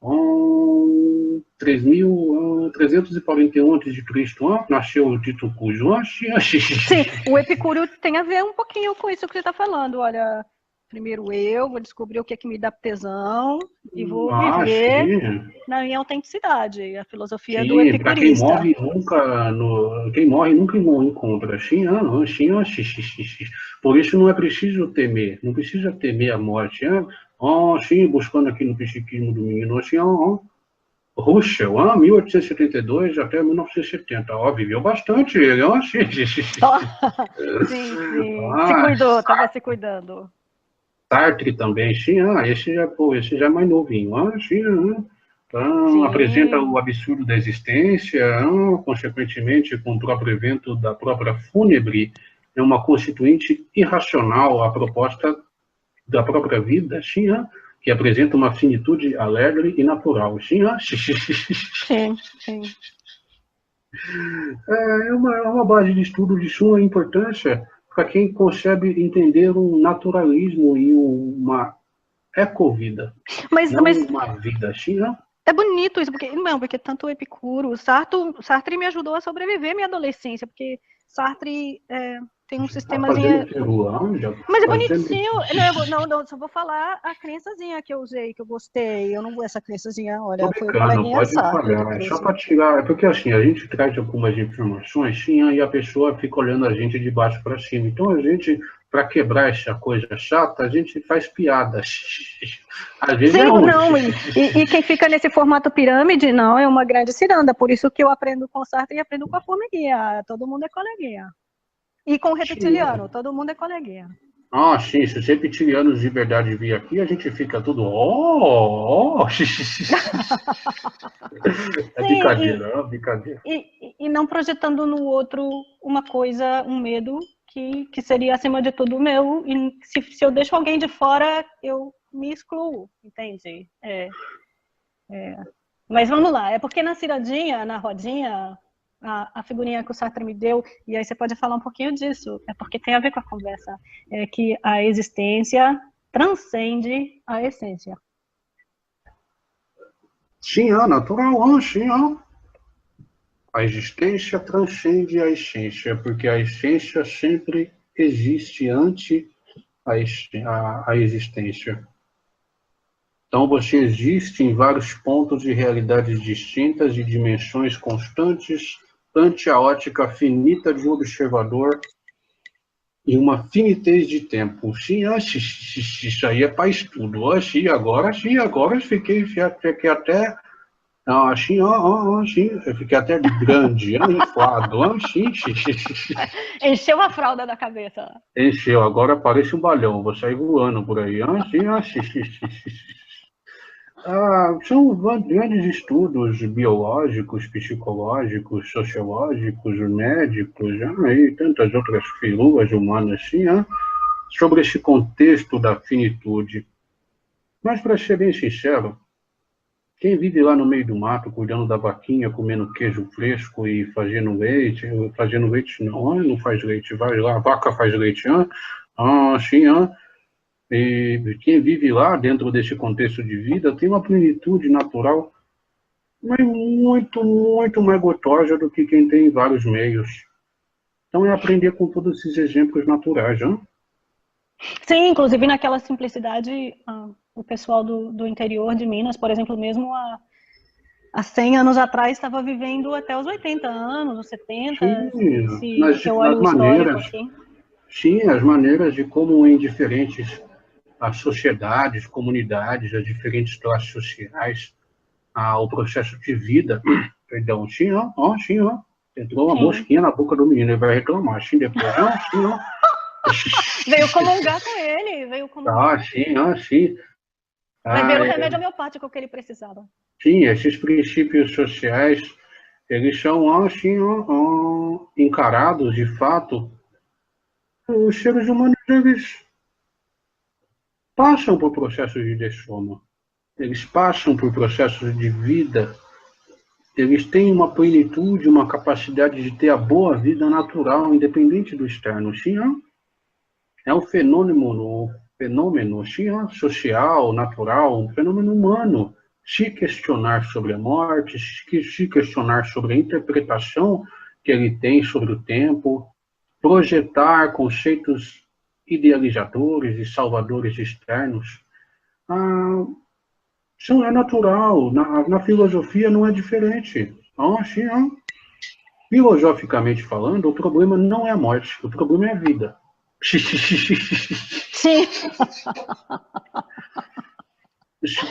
um, 3.341 a.C., nasceu o Tito Cujo, Sim, o Epicúrio tem a ver um pouquinho com isso que você está falando. Olha, primeiro eu vou descobrir o que é que me dá tesão e vou viver sim. na minha autenticidade, a filosofia do Sim, para quem epicurista. morre nunca, quem morre nunca encontra. Sim, não, sim, por isso não é preciso temer, não precisa temer a morte. Sim, buscando aqui no psiquismo do menino, assim, Russell, 1872 até 1970, viveu bastante ele, Sim, sim. Se ah, cuidou, estava se cuidando. Sartre também, sim, esse já é mais novinho, sim, apresenta o Sim, absurdo da existência, consequentemente, com o próprio evento da própria fúnebre, é uma constituinte irracional a proposta da própria vida, sim, que apresenta uma finitude alegre e natural, sim, sim, sim. é uma base de estudo de suma importância para quem consegue entender um naturalismo e uma ecovida, não Mas uma vida assim, não. é bonito isso, porque não, porque tanto o Epicuro, Sartre me ajudou a sobreviver minha adolescência, porque Sartre tem um Já está fazendo sistemazinha. peru, já Mas é fazendo. bonitinho. Não, só vou falar a crençazinha que eu usei, que eu gostei. Eu não, essa crençazinha, Tô olha, foi o brincando, coleguinha pode Sartre que falhar. É só trouxe. para tirar. É porque assim, a gente traz algumas informações, sim, e a pessoa fica olhando a gente de baixo para cima. Então a gente, para quebrar essa coisa chata, a gente faz piadas. Às vezes é Sim, ruim. não, e quem fica nesse formato pirâmide, não, é uma grande ciranda. Por isso que eu aprendo com Sartre e aprendo com a formiguinha. Todo mundo é coleguinha. E com o reptiliano, todo mundo é coleguinha. Sim, se os reptilianos de verdade vir aqui, a gente fica tudo. Oh. É Sim, brincadeira, é brincadeira. e não projetando no outro uma coisa, um medo que seria acima de tudo o meu. E se eu deixo alguém de fora, eu me excluo, entende? Mas vamos lá, é porque na ciradinha, na rodinha, a figurinha que o Sartre me deu, e aí você pode falar um pouquinho disso, é porque tem a ver com a conversa, é que a existência transcende a essência. Sim, natural, sim, A existência transcende a essência, porque a essência sempre existe ante a existência. Então, você existe em vários pontos de realidades distintas e dimensões constantes ante a ótica finita de um observador e uma finitez de tempo. Sim, isso aí é para estudo. Sim, agora fiquei até Ah, sim, sim. Eu fiquei até grande, inflado. Sim, sim, sim, sim. Encheu a fralda da cabeça. Encheu, agora parece um balhão, vou sair voando por aí. Sim, sim, sim, sim, sim. São grandes estudos biológicos, psicológicos, sociológicos, médicos, e tantas outras firulas humanas, sim, sobre esse contexto da finitude. Mas, para ser bem sincero, quem vive lá no meio do mato, cuidando da vaquinha, comendo queijo fresco e fazendo leite não, não faz leite, vai lá, a vaca faz leite, sim, e quem vive lá dentro desse contexto de vida tem uma plenitude natural, mas muito, muito mais gostosa do que quem tem vários meios. Então é aprender com todos esses exemplos naturais, Sim, inclusive naquela simplicidade, o pessoal do interior de Minas, por exemplo, mesmo há 100 anos atrás, estava vivendo até os 80 anos, os 70, Sim, se eu nas olho o histórico maneiras, aqui. sim, as maneiras de como em diferentes as sociedades, comunidades, as diferentes classes sociais, o processo de vida, perdão, sim, sim, entrou uma Sim. mosquinha na boca do menino, ele vai reclamar, sim, depois, sim, Veio comungar com ele, veio comungar. sim, sim, Vai ver o é, remédio homeopático que ele precisava. sim, esses princípios sociais, eles são, assim, encarados, de fato, os seres humanos, eles passam por processos de desforma, eles passam por processos de vida, eles têm uma plenitude, uma capacidade de ter a boa vida natural, independente do externo. Sim, é um fenômeno sim, social, natural, um fenômeno humano. Se questionar sobre a morte, se questionar sobre a interpretação que ele tem sobre o tempo, projetar conceitos idealizadores e salvadores externos, ah, é natural. Na filosofia não é diferente. Sim, filosoficamente falando, o problema não é a morte, o problema é a vida. Sim.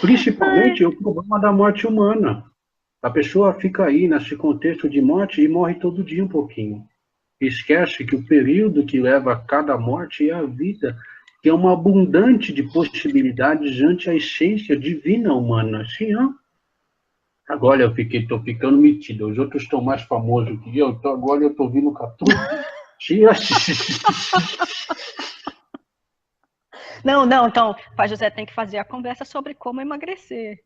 Principalmente o problema da morte humana. A pessoa fica aí nesse contexto de morte e morre todo dia um pouquinho. Esquece que o período que leva a cada morte é a vida, que é uma abundante de possibilidades ante a essência divina humana. Sim, agora eu estou ficando metido. Os outros estão mais famosos que eu, então agora eu estou vindo com tudo. Não, então, Pai José tem que fazer a conversa sobre como emagrecer.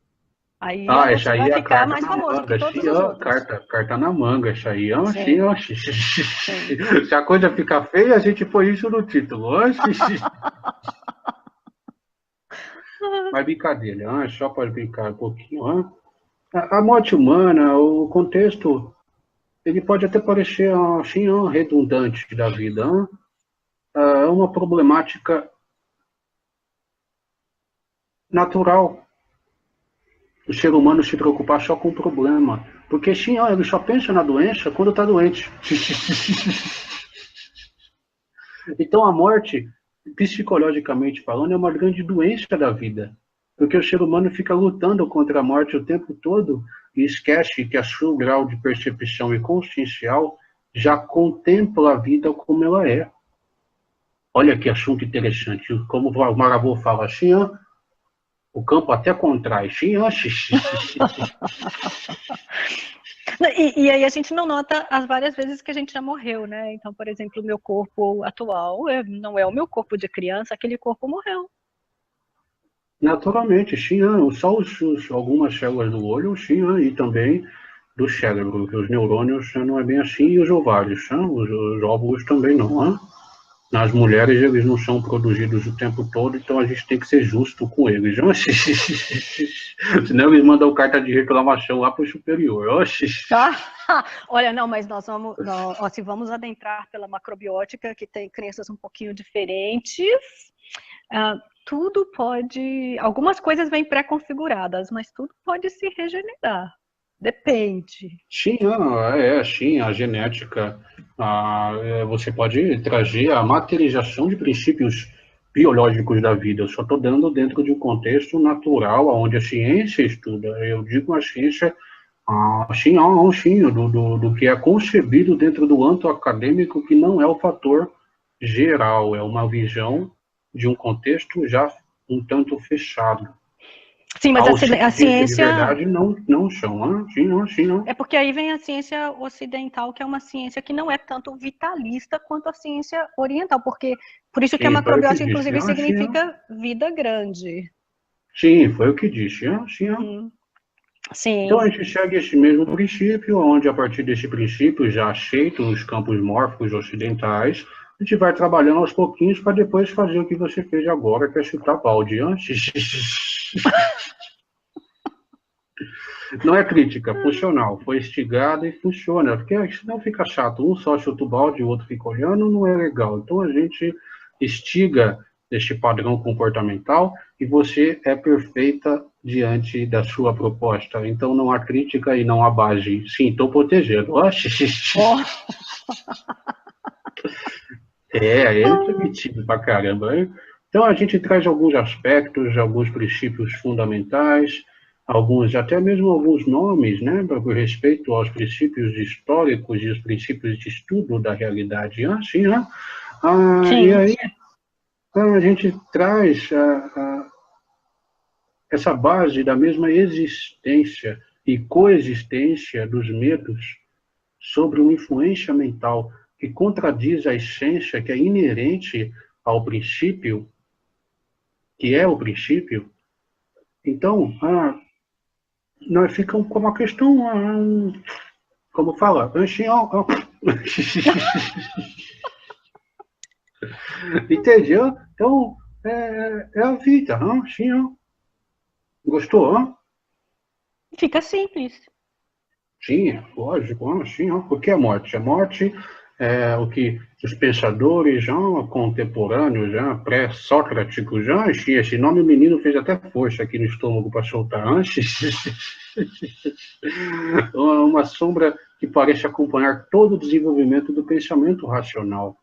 Aí Essa você aí vai é a ficar carta mais na famoso que manga, todos sim, os outros. carta na manga, essa aí, sim, Sim, sim. Se a coisa ficar feia, a gente põe isso no título, Mas brincadeira, só para brincar um pouquinho, a morte humana, o contexto, ele pode até parecer, assim, redundante da vida, é uma problemática natural, o ser humano se preocupar só com o problema. Porque sim, ele só pensa na doença quando está doente. Então a morte, psicologicamente falando, é uma grande doença da vida. Porque o ser humano fica lutando contra a morte o tempo todo e esquece que a seu grau de percepção e consciencial já contempla a vida como ela é. Olha que assunto interessante. Como o Maravô fala assim, o campo até contrai. Sim, E aí a gente não nota as várias vezes que a gente já morreu, né? Então, por exemplo, o meu corpo atual não é o meu corpo de criança, aquele corpo morreu. naturalmente, sim, só algumas células do olho, sim, e também do cérebro, que os neurônios não é bem assim, e os ovários, os óvulos também não. Nas mulheres, eles não são produzidos o tempo todo, então a gente tem que ser justo com eles. Senão eles mandam carta de reclamação lá para o superior. Olha, não, mas se vamos adentrar pela macrobiótica, que tem crenças um pouquinho diferentes, tudo pode. Algumas coisas vêm pré-configuradas, mas tudo pode se regenerar. Depende. Sim, sim, a genética, você pode trazer a materialização de princípios biológicos da vida. Eu só estou dando dentro de um contexto natural, onde a ciência estuda. Eu digo a ciência Sim, sim, do que é concebido dentro do âmbito acadêmico, que não é o fator geral, é uma visão de um contexto já um tanto fechado. Sim, mas Aos a cientistas de ciência... verdade não são. Sim, não. É porque aí vem a ciência ocidental, que é uma ciência que não é tanto vitalista quanto a ciência oriental, porque por isso que a Sim, foi o que macrobiótica, disse. inclusive, Sim, significa vida grande. sim, foi o que disse. Sim. Uhum. Então Sim. a gente segue esse mesmo princípio, onde a partir desse princípio, já aceito os campos mórficos ocidentais, a gente vai trabalhando aos pouquinhos para depois fazer o que você fez agora, que é chutar balde. Não é crítica, funcional. Foi instigado e funciona. Porque senão fica chato. Um só chuta o balde e o outro fica olhando, não é legal. Então a gente instiga este padrão comportamental e você é perfeita diante da sua proposta. Então não há crítica e não há base. Sim, estou protegendo. Oh. É primitivo pra caramba. Né? Então a gente traz alguns aspectos, alguns princípios fundamentais, alguns, até mesmo alguns nomes, né, para respeito aos princípios históricos e os princípios de estudo da realidade, assim, né? E Sim. aí a gente traz essa base da mesma existência e coexistência dos medos sobre uma influência mental que contradiz a essência que é inerente ao princípio, que é o princípio. Então, nós ficamos com uma questão, como fala, entendeu? Então, é a vida, sim, gostou? Fica simples. Sim, lógico, sim, porque a morte? A morte é o que os pensadores já contemporâneos, já pré-sócraticos, já enchia esse nome, o menino fez até força aqui no estômago para soltar antes. Uma sombra que parece acompanhar todo o desenvolvimento do pensamento racional,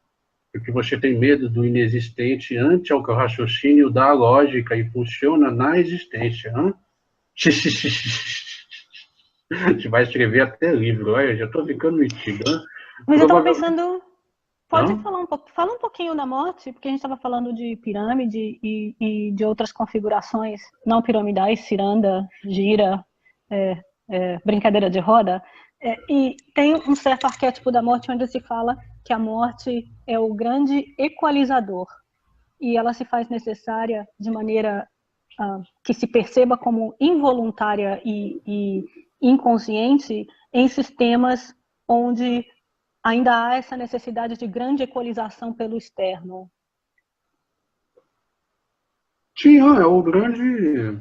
porque você tem medo do inexistente ante ao que o raciocínio dá lógica e funciona na existência. A gente vai escrever até livro, olha, já estou ficando metido. Mas eu estava Provavelmente. pensando, pode Hã? falar fala um pouquinho da morte, porque a gente estava falando de pirâmide e de outras configurações não piramidais, ciranda, gira, é, brincadeira de roda. E tem um certo arquétipo da morte onde se fala que a morte é o grande equalizador e ela se faz necessária de maneira que se perceba como involuntária e inconsciente em sistemas onde ainda há essa necessidade de grande equalização pelo externo. Sim, é o grande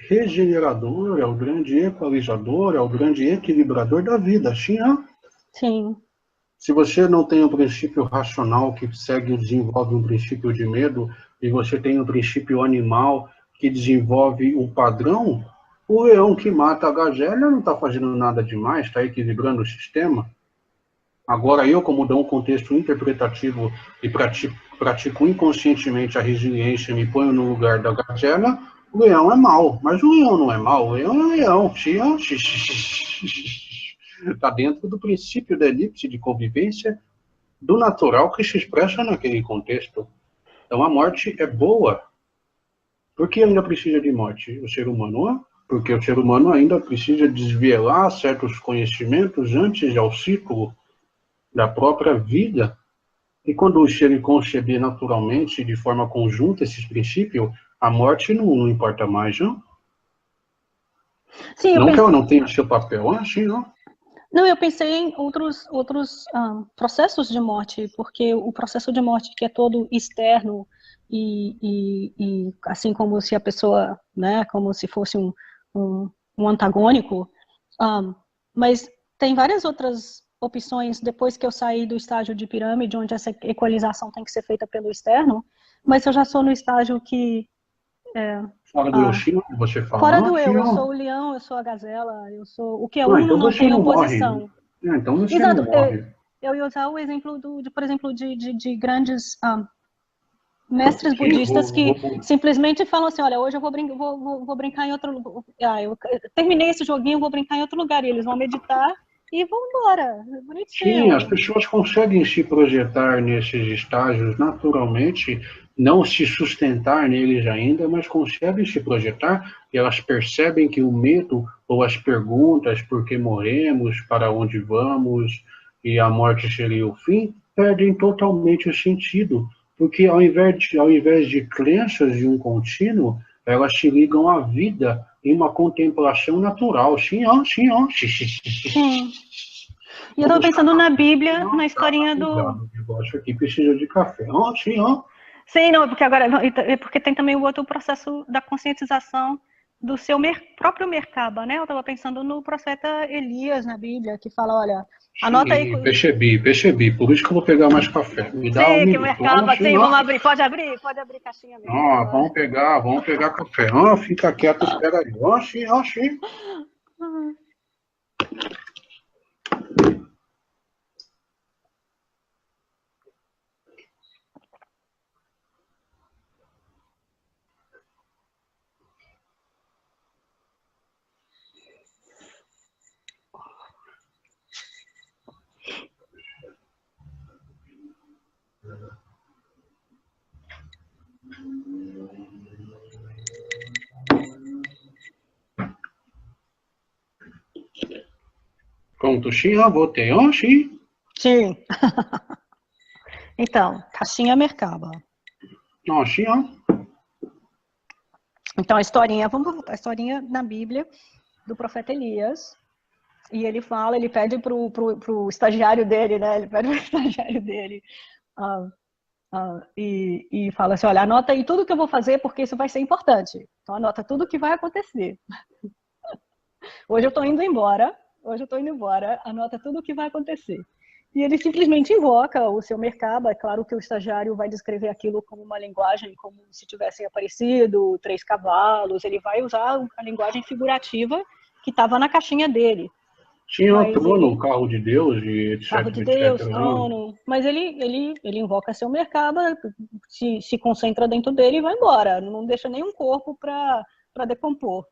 regenerador, é o grande equalizador, é o grande equilibrador da vida. Sim, Sim. se você não tem um princípio racional que segue e desenvolve um princípio de medo, e você tem um princípio animal que desenvolve um padrão, o leão que mata a gazela não está fazendo nada demais, está equilibrando o sistema. Agora, eu, como dou um contexto interpretativo e pratico inconscientemente a resiliência e me ponho no lugar da gazela, o leão é mau. Mas o leão não é mau, o leão é leão. Está dentro do princípio da elipse de convivência do natural que se expressa naquele contexto. Então, a morte é boa. Por que ainda precisa de morte? O ser humano, porque o ser humano ainda precisa desvelar certos conhecimentos antes ao ciclo da própria vida. E quando o ser conceber naturalmente, de forma conjunta, esses princípios, a morte não importa mais, não? Sim, Não que ela não tenha seu papel, sim, não. não, eu pensei em outros processos de morte, porque o processo de morte que é todo externo e assim como se a pessoa, né, como se fosse um antagônico, mas tem várias outras opções depois que eu saí do estágio de pirâmide, onde essa equalização tem que ser feita pelo externo, mas eu já sou no estágio que Fora do Yoshino, você fora fala, do sim, eu sou não. o leão, eu sou a gazela, eu sou o que é uno Então não você tem não morre. oposição. Então você não Exato. morre. Eu ia usar o exemplo por exemplo, de grandes mestres Sim, budistas que simplesmente falam assim, olha, hoje eu vou brincar em outro lugar. Eu terminei esse joguinho, vou brincar em outro lugar. E eles vão meditar e vão embora. sim, as Bonitinho. pessoas conseguem se projetar nesses estágios naturalmente, não se sustentar neles ainda, mas conseguem se projetar e elas percebem que o medo ou as perguntas, por que morremos, para onde vamos e a morte seria o fim, perdem totalmente o sentido, porque ao invés de crenças de um contínuo, elas se ligam à vida em uma contemplação natural. Sim, ó, sim, ó. Sim. E eu Vou estava buscar pensando na café. Bíblia, na Nossa, historinha do. o negócio aqui precisa de café. Ó, sim, ó. Sim, não, porque agora. É porque tem também o outro processo da conscientização do seu próprio Merkaba, né? Eu estava pensando no profeta Elias na Bíblia, que fala, olha, anota aí. Sim, percebi. Por isso que eu vou pegar mais café. Me dá um Sim, que o minuto. Ó, Merkaba, sim, sim, ó. vamos abrir, pode abrir caixinha Ó, Merkaba. vamos pegar café. Ó, fica quieto, espera aí. Ó, sim, ó, sim. Pronto, sim, ó, voltei. Ó, sim. Sim. Então, caixinha Merkaba. Ó, sim, ó. Então, vamos voltar a historinha na Bíblia do profeta Elias. E ele fala, ele pede pro estagiário dele, né? Ele pede pro estagiário dele. E fala assim, olha, anota aí tudo que eu vou fazer, porque isso vai ser importante. Então, anota tudo que vai acontecer. Hoje eu estou indo embora, anota tudo o que vai acontecer. E ele simplesmente invoca o seu Merkaba. É claro que o estagiário vai descrever aquilo como uma linguagem, como se tivessem aparecido 3 cavalos. Ele vai usar a linguagem figurativa que estava na caixinha dele. Sim, ó, Mas trono, o ele, carro de Deus e etc, carro de etc. Deus, Ó. trono. Mas ele invoca seu Merkaba, se concentra dentro dele e vai embora. Não deixa nenhum corpo para decompor.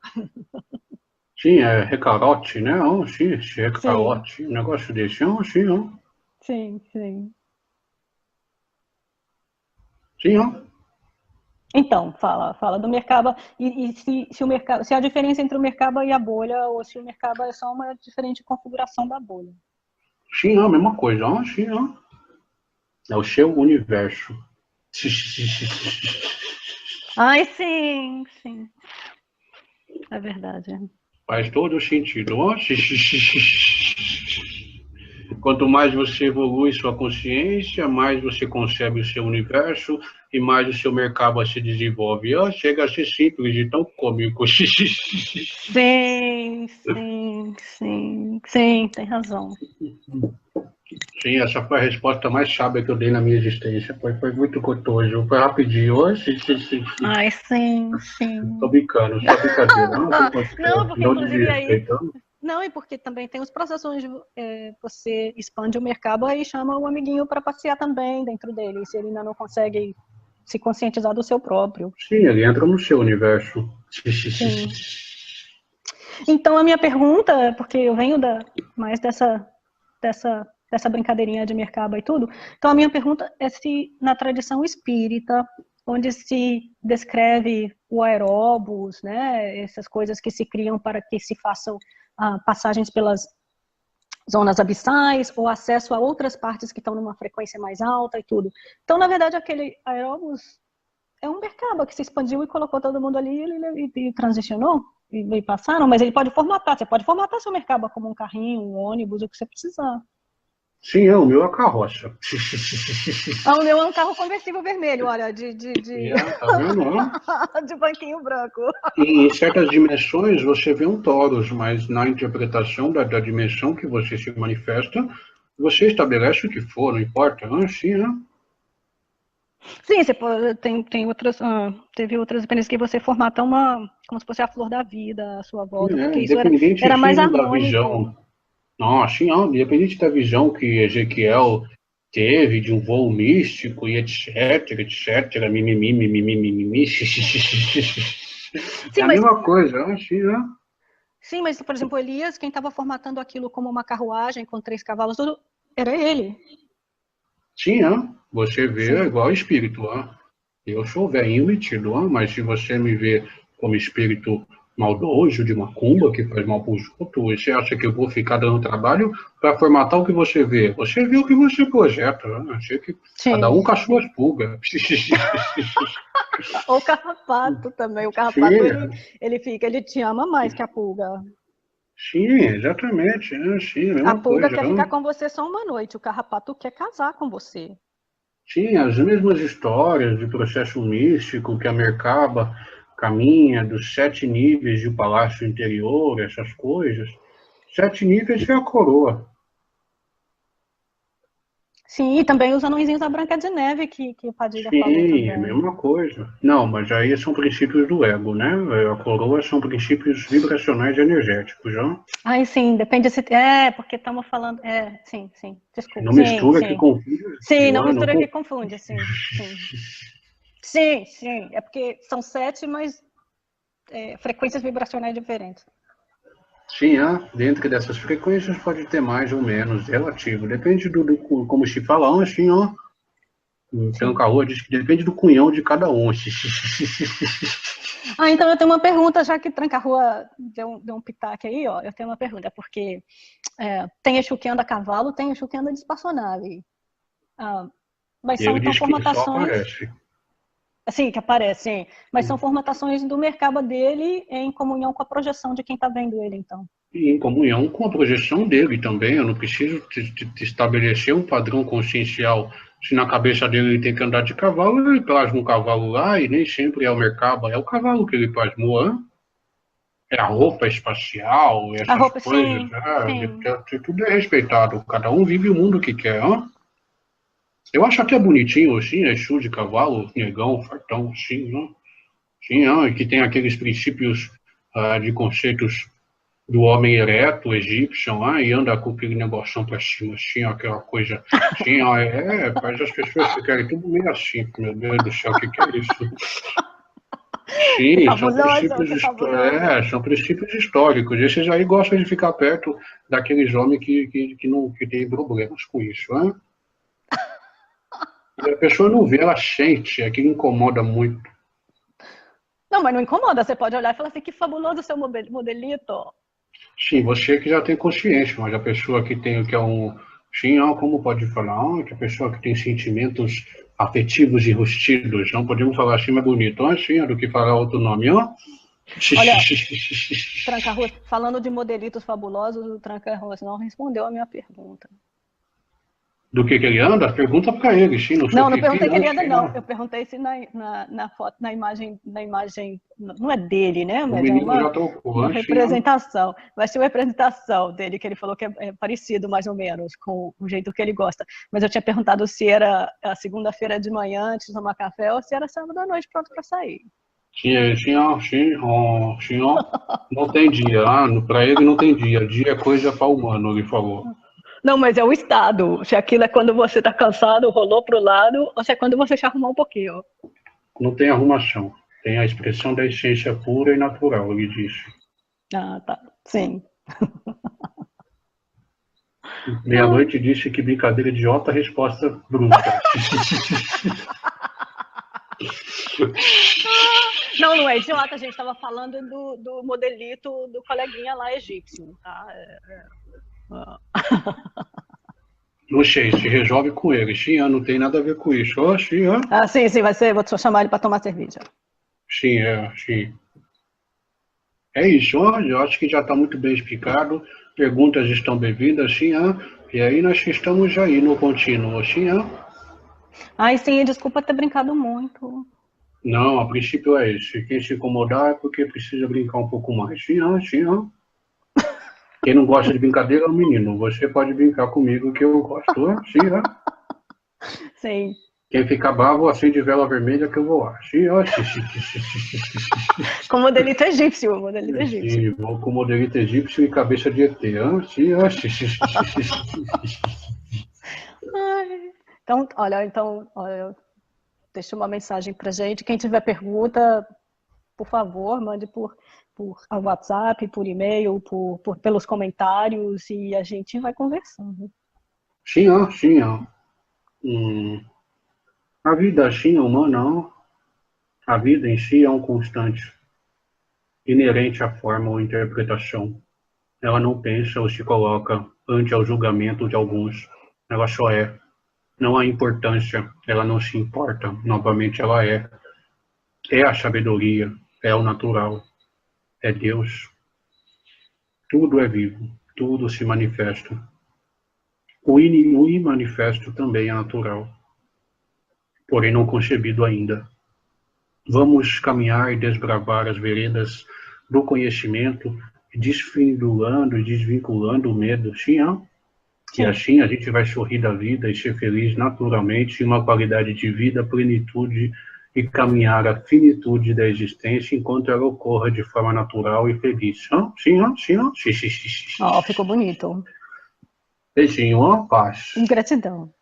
Sim, é recarote, né? Ó, sim, esse Sim, recarote, um negócio desse. Ó, sim, ó. sim. Sim, ó. Então, fala do Merkaba e se o Merkaba, se a diferença entre o Merkaba e a bolha, ou se o Merkaba é só uma diferente configuração da bolha. Sim, ó, mesma coisa. Ó, sim, ó. É o seu universo. Ai, sim. É verdade. Faz todo sentido. Ó. Quanto mais você evolui sua consciência, mais você concebe o seu universo e mais o seu mercado se desenvolve. Ó, chega a ser simples e tão cômico. Sim, tem razão. Sim, essa foi a resposta mais sábia que eu dei na minha existência. Foi muito gostoso. Foi rapidinho. Hoje, Ai, sim. tô brincando, só brincadeira. Não, porque Não inclusive devia ser, aí. então. Não, e porque também tem os processos onde você expande o Merkaba e chama o amiguinho para passear também dentro dele, se ele ainda não consegue se conscientizar do seu próprio. Sim, ele entra no seu universo. Sim. Então, a minha pergunta, porque eu venho mais dessa brincadeirinha de Merkaba e tudo, então a minha pergunta é se na tradição espírita, onde se descreve o aeróbus, né, essas coisas que se criam para que se façam passagens pelas zonas abissais ou acesso a outras partes que estão numa frequência mais alta e tudo. Então, na verdade, aquele aeróbus é um Merkaba que se expandiu e colocou todo mundo ali e transicionou e passaram, mas ele pode formatar. Você pode formatar seu Merkaba como um carrinho, um ônibus, o que você precisar. Sim, é o meu é a carroça. O meu é um carro conversível vermelho, olha, de Tá vendo? de banquinho branco. Em certas dimensões você vê um Taurus, mas na interpretação da dimensão que você se manifesta, você estabelece o que for, não importa. Sim, né? Sim, você pode, tem outras, teve outras experiências que você formata como se fosse a flor da vida à sua volta, porque isso Independente era mais sim da harmônico. visão. Não, assim, independente da visão que Ezequiel teve de um voo místico e etc, mimimi, mimimi, mimimi, Sim, é a mas, mesma coisa, eu achei, né? sim, mas, por exemplo, Elias, quem estava formatando aquilo como uma carruagem com 3 cavalos, tudo, era ele. Sim, você vê Sim. igual espírito, eu sou velhinho metido, mas se você me vê como espírito maldoso de macumba que faz mal para os outros, você acha que eu vou ficar dando trabalho para formatar o que você vê? Você vê o que você projeta, achei que cada Sim, um com as suas sim. pulgas. O carrapato também. O carrapato, Sim, ele te ama mais que a pulga. sim, exatamente, sim, a A mesma pulga coisa. quer ficar com você só uma noite. O carrapato quer casar com você. Sim, as mesmas histórias de processo místico que a Merkaba caminha dos 7 níveis de palácio interior, essas coisas. 7 níveis é a coroa. Sim, e também os anõezinhos da Branca de Neve, que o Padilha falou Sim, é a também. mesma coisa. Não, mas aí são princípios do ego, né? A coroa são princípios vibracionais energéticos, ó. Ai, sim, depende se. É, porque estamos falando. É, sim, sim. Desculpa. Não Sim, mistura que sim. confunde, Sim, não não mistura que confunde. confunde, sim, sim. Sim, sim. É porque são 7, mas frequências vibracionais diferentes. Sim, dentro dessas frequências pode ter mais ou menos, relativo. Depende como se fala, assim, ó. O Sim. Tranca-Rua diz que depende do cunhão de cada um. Ah, então eu tenho uma pergunta, já que Tranca-Rua deu um pitaque aí, ó. Eu tenho uma pergunta, porque tem Exu que anda a cavalo, tem Exu que anda de espaçonave. Ah, mas são Ele então diz que ele só formatações, aparece. assim, que aparecem, mas são formatações do mercaba dele em comunhão com a projeção de quem está vendo ele, então. E em comunhão com a projeção dele também. Eu não preciso estabelecer um padrão consciencial. Se na cabeça dele ele tem que andar de cavalo, ele plasma um cavalo lá e nem sempre é o Merkaba, é o cavalo que ele plasmou. É a roupa espacial, A essas roupa, coisas. sim, sim. Tudo é respeitado. Cada um vive o mundo que quer. Eu acho até bonitinho, assim, Exu de cavalo, negão, fartão, assim, né? Sim, que tem aqueles princípios de conceitos do homem ereto, egípcio, e anda com aquele negocinho pra cima, assim, aquela coisa, assim, faz as pessoas ficarem tudo meio assim, meu Deus do céu, o que que é isso? Que Sim, fabuloso, que fabuloso. são princípios históricos, esses aí gostam de ficar perto daqueles homens que tem problemas com isso, né? E a pessoa não vê, ela sente, aquilo incomoda muito. Não, mas não incomoda, você pode olhar e falar assim, que fabuloso o seu modelito. Sim, você que já tem consciência, mas a pessoa que tem o que é um. Sim, como pode falar? Que a pessoa que tem sentimentos afetivos enrustidos, não podemos falar assim mais bonito, sim, do que falar outro nome, ó. Olha, Tranca-Ruas, falando de modelitos fabulosos, o Tranca-Ruas não respondeu a minha pergunta. Do que ele anda? Pergunta para ele, sim, no seu Não, não pipi, perguntei que ele anda, sim, não. Eu perguntei se na foto, na imagem, não é dele, né? o Mas é menino já uma trocou, sim, representação. Vai ser uma representação dele, que ele falou que é parecido, mais ou menos, com o jeito que ele gosta. Mas eu tinha perguntado se era a segunda-feira de manhã, antes de tomar café, ou se era sábado à noite, pronto para sair. sim, sim, não tem dia, para ele não tem dia, dia é coisa para humano, ele falou. Não, mas é o estado. Se aquilo é quando você está cansado, rolou para o lado, ou se é quando você se arrumar um pouquinho. Não tem arrumação, tem a expressão da essência pura e natural, ele disse. Ah, tá. Sim. Meia-noite disse que brincadeira idiota, resposta bruta. Não, não é idiota, a gente estava falando do modelito do coleguinha lá egípcio, tá? Não sei, se resolve com ele. Sim, não tem nada a ver com isso. Sim, Ah, sim, sim, vai ser, vou chamar ele para tomar cerveja. sim, sim. É isso, eu acho que já está muito bem explicado. Perguntas estão bem-vindas, sim, e aí nós estamos aí no contínuo, sim, Ai, sim, desculpa ter brincado muito. Não, a princípio é esse. Quem se incomodar é porque precisa brincar um pouco mais. Sim, sim, Quem não gosta de brincadeira é o menino. Você pode brincar comigo que eu gosto. Sim, Sim. Quem ficar bravo, acende vela vermelha que eu vou lá. Sim, Com modelito egípcio, modelito egípcio. Sim, vou com modelito egípcio e cabeça de ET. Sim, Ai. Olha, deixa uma mensagem pra gente. Quem tiver pergunta, por favor, mande por WhatsApp, por e-mail, pelos comentários e a gente vai conversando. Tinha. A vida humana, a vida em si é um constante, inerente à forma ou interpretação. Ela não pensa ou se coloca ante ao julgamento de alguns. Ela só é. Não há importância, ela não se importa. Novamente, ela é. É a sabedoria, é o natural, é Deus. Tudo é vivo, tudo se manifesta. O imanifesto também é natural, porém não concebido ainda. Vamos caminhar e desbravar as veredas do conhecimento, desfindulando e desvinculando o medo, sim, e assim a gente vai sorrir da vida e ser feliz naturalmente em uma qualidade de vida, plenitude e caminhar a finitude da existência enquanto ela ocorra de forma natural e feliz. Sim. Ficou bonito. Beijinho, paz. Gratidão.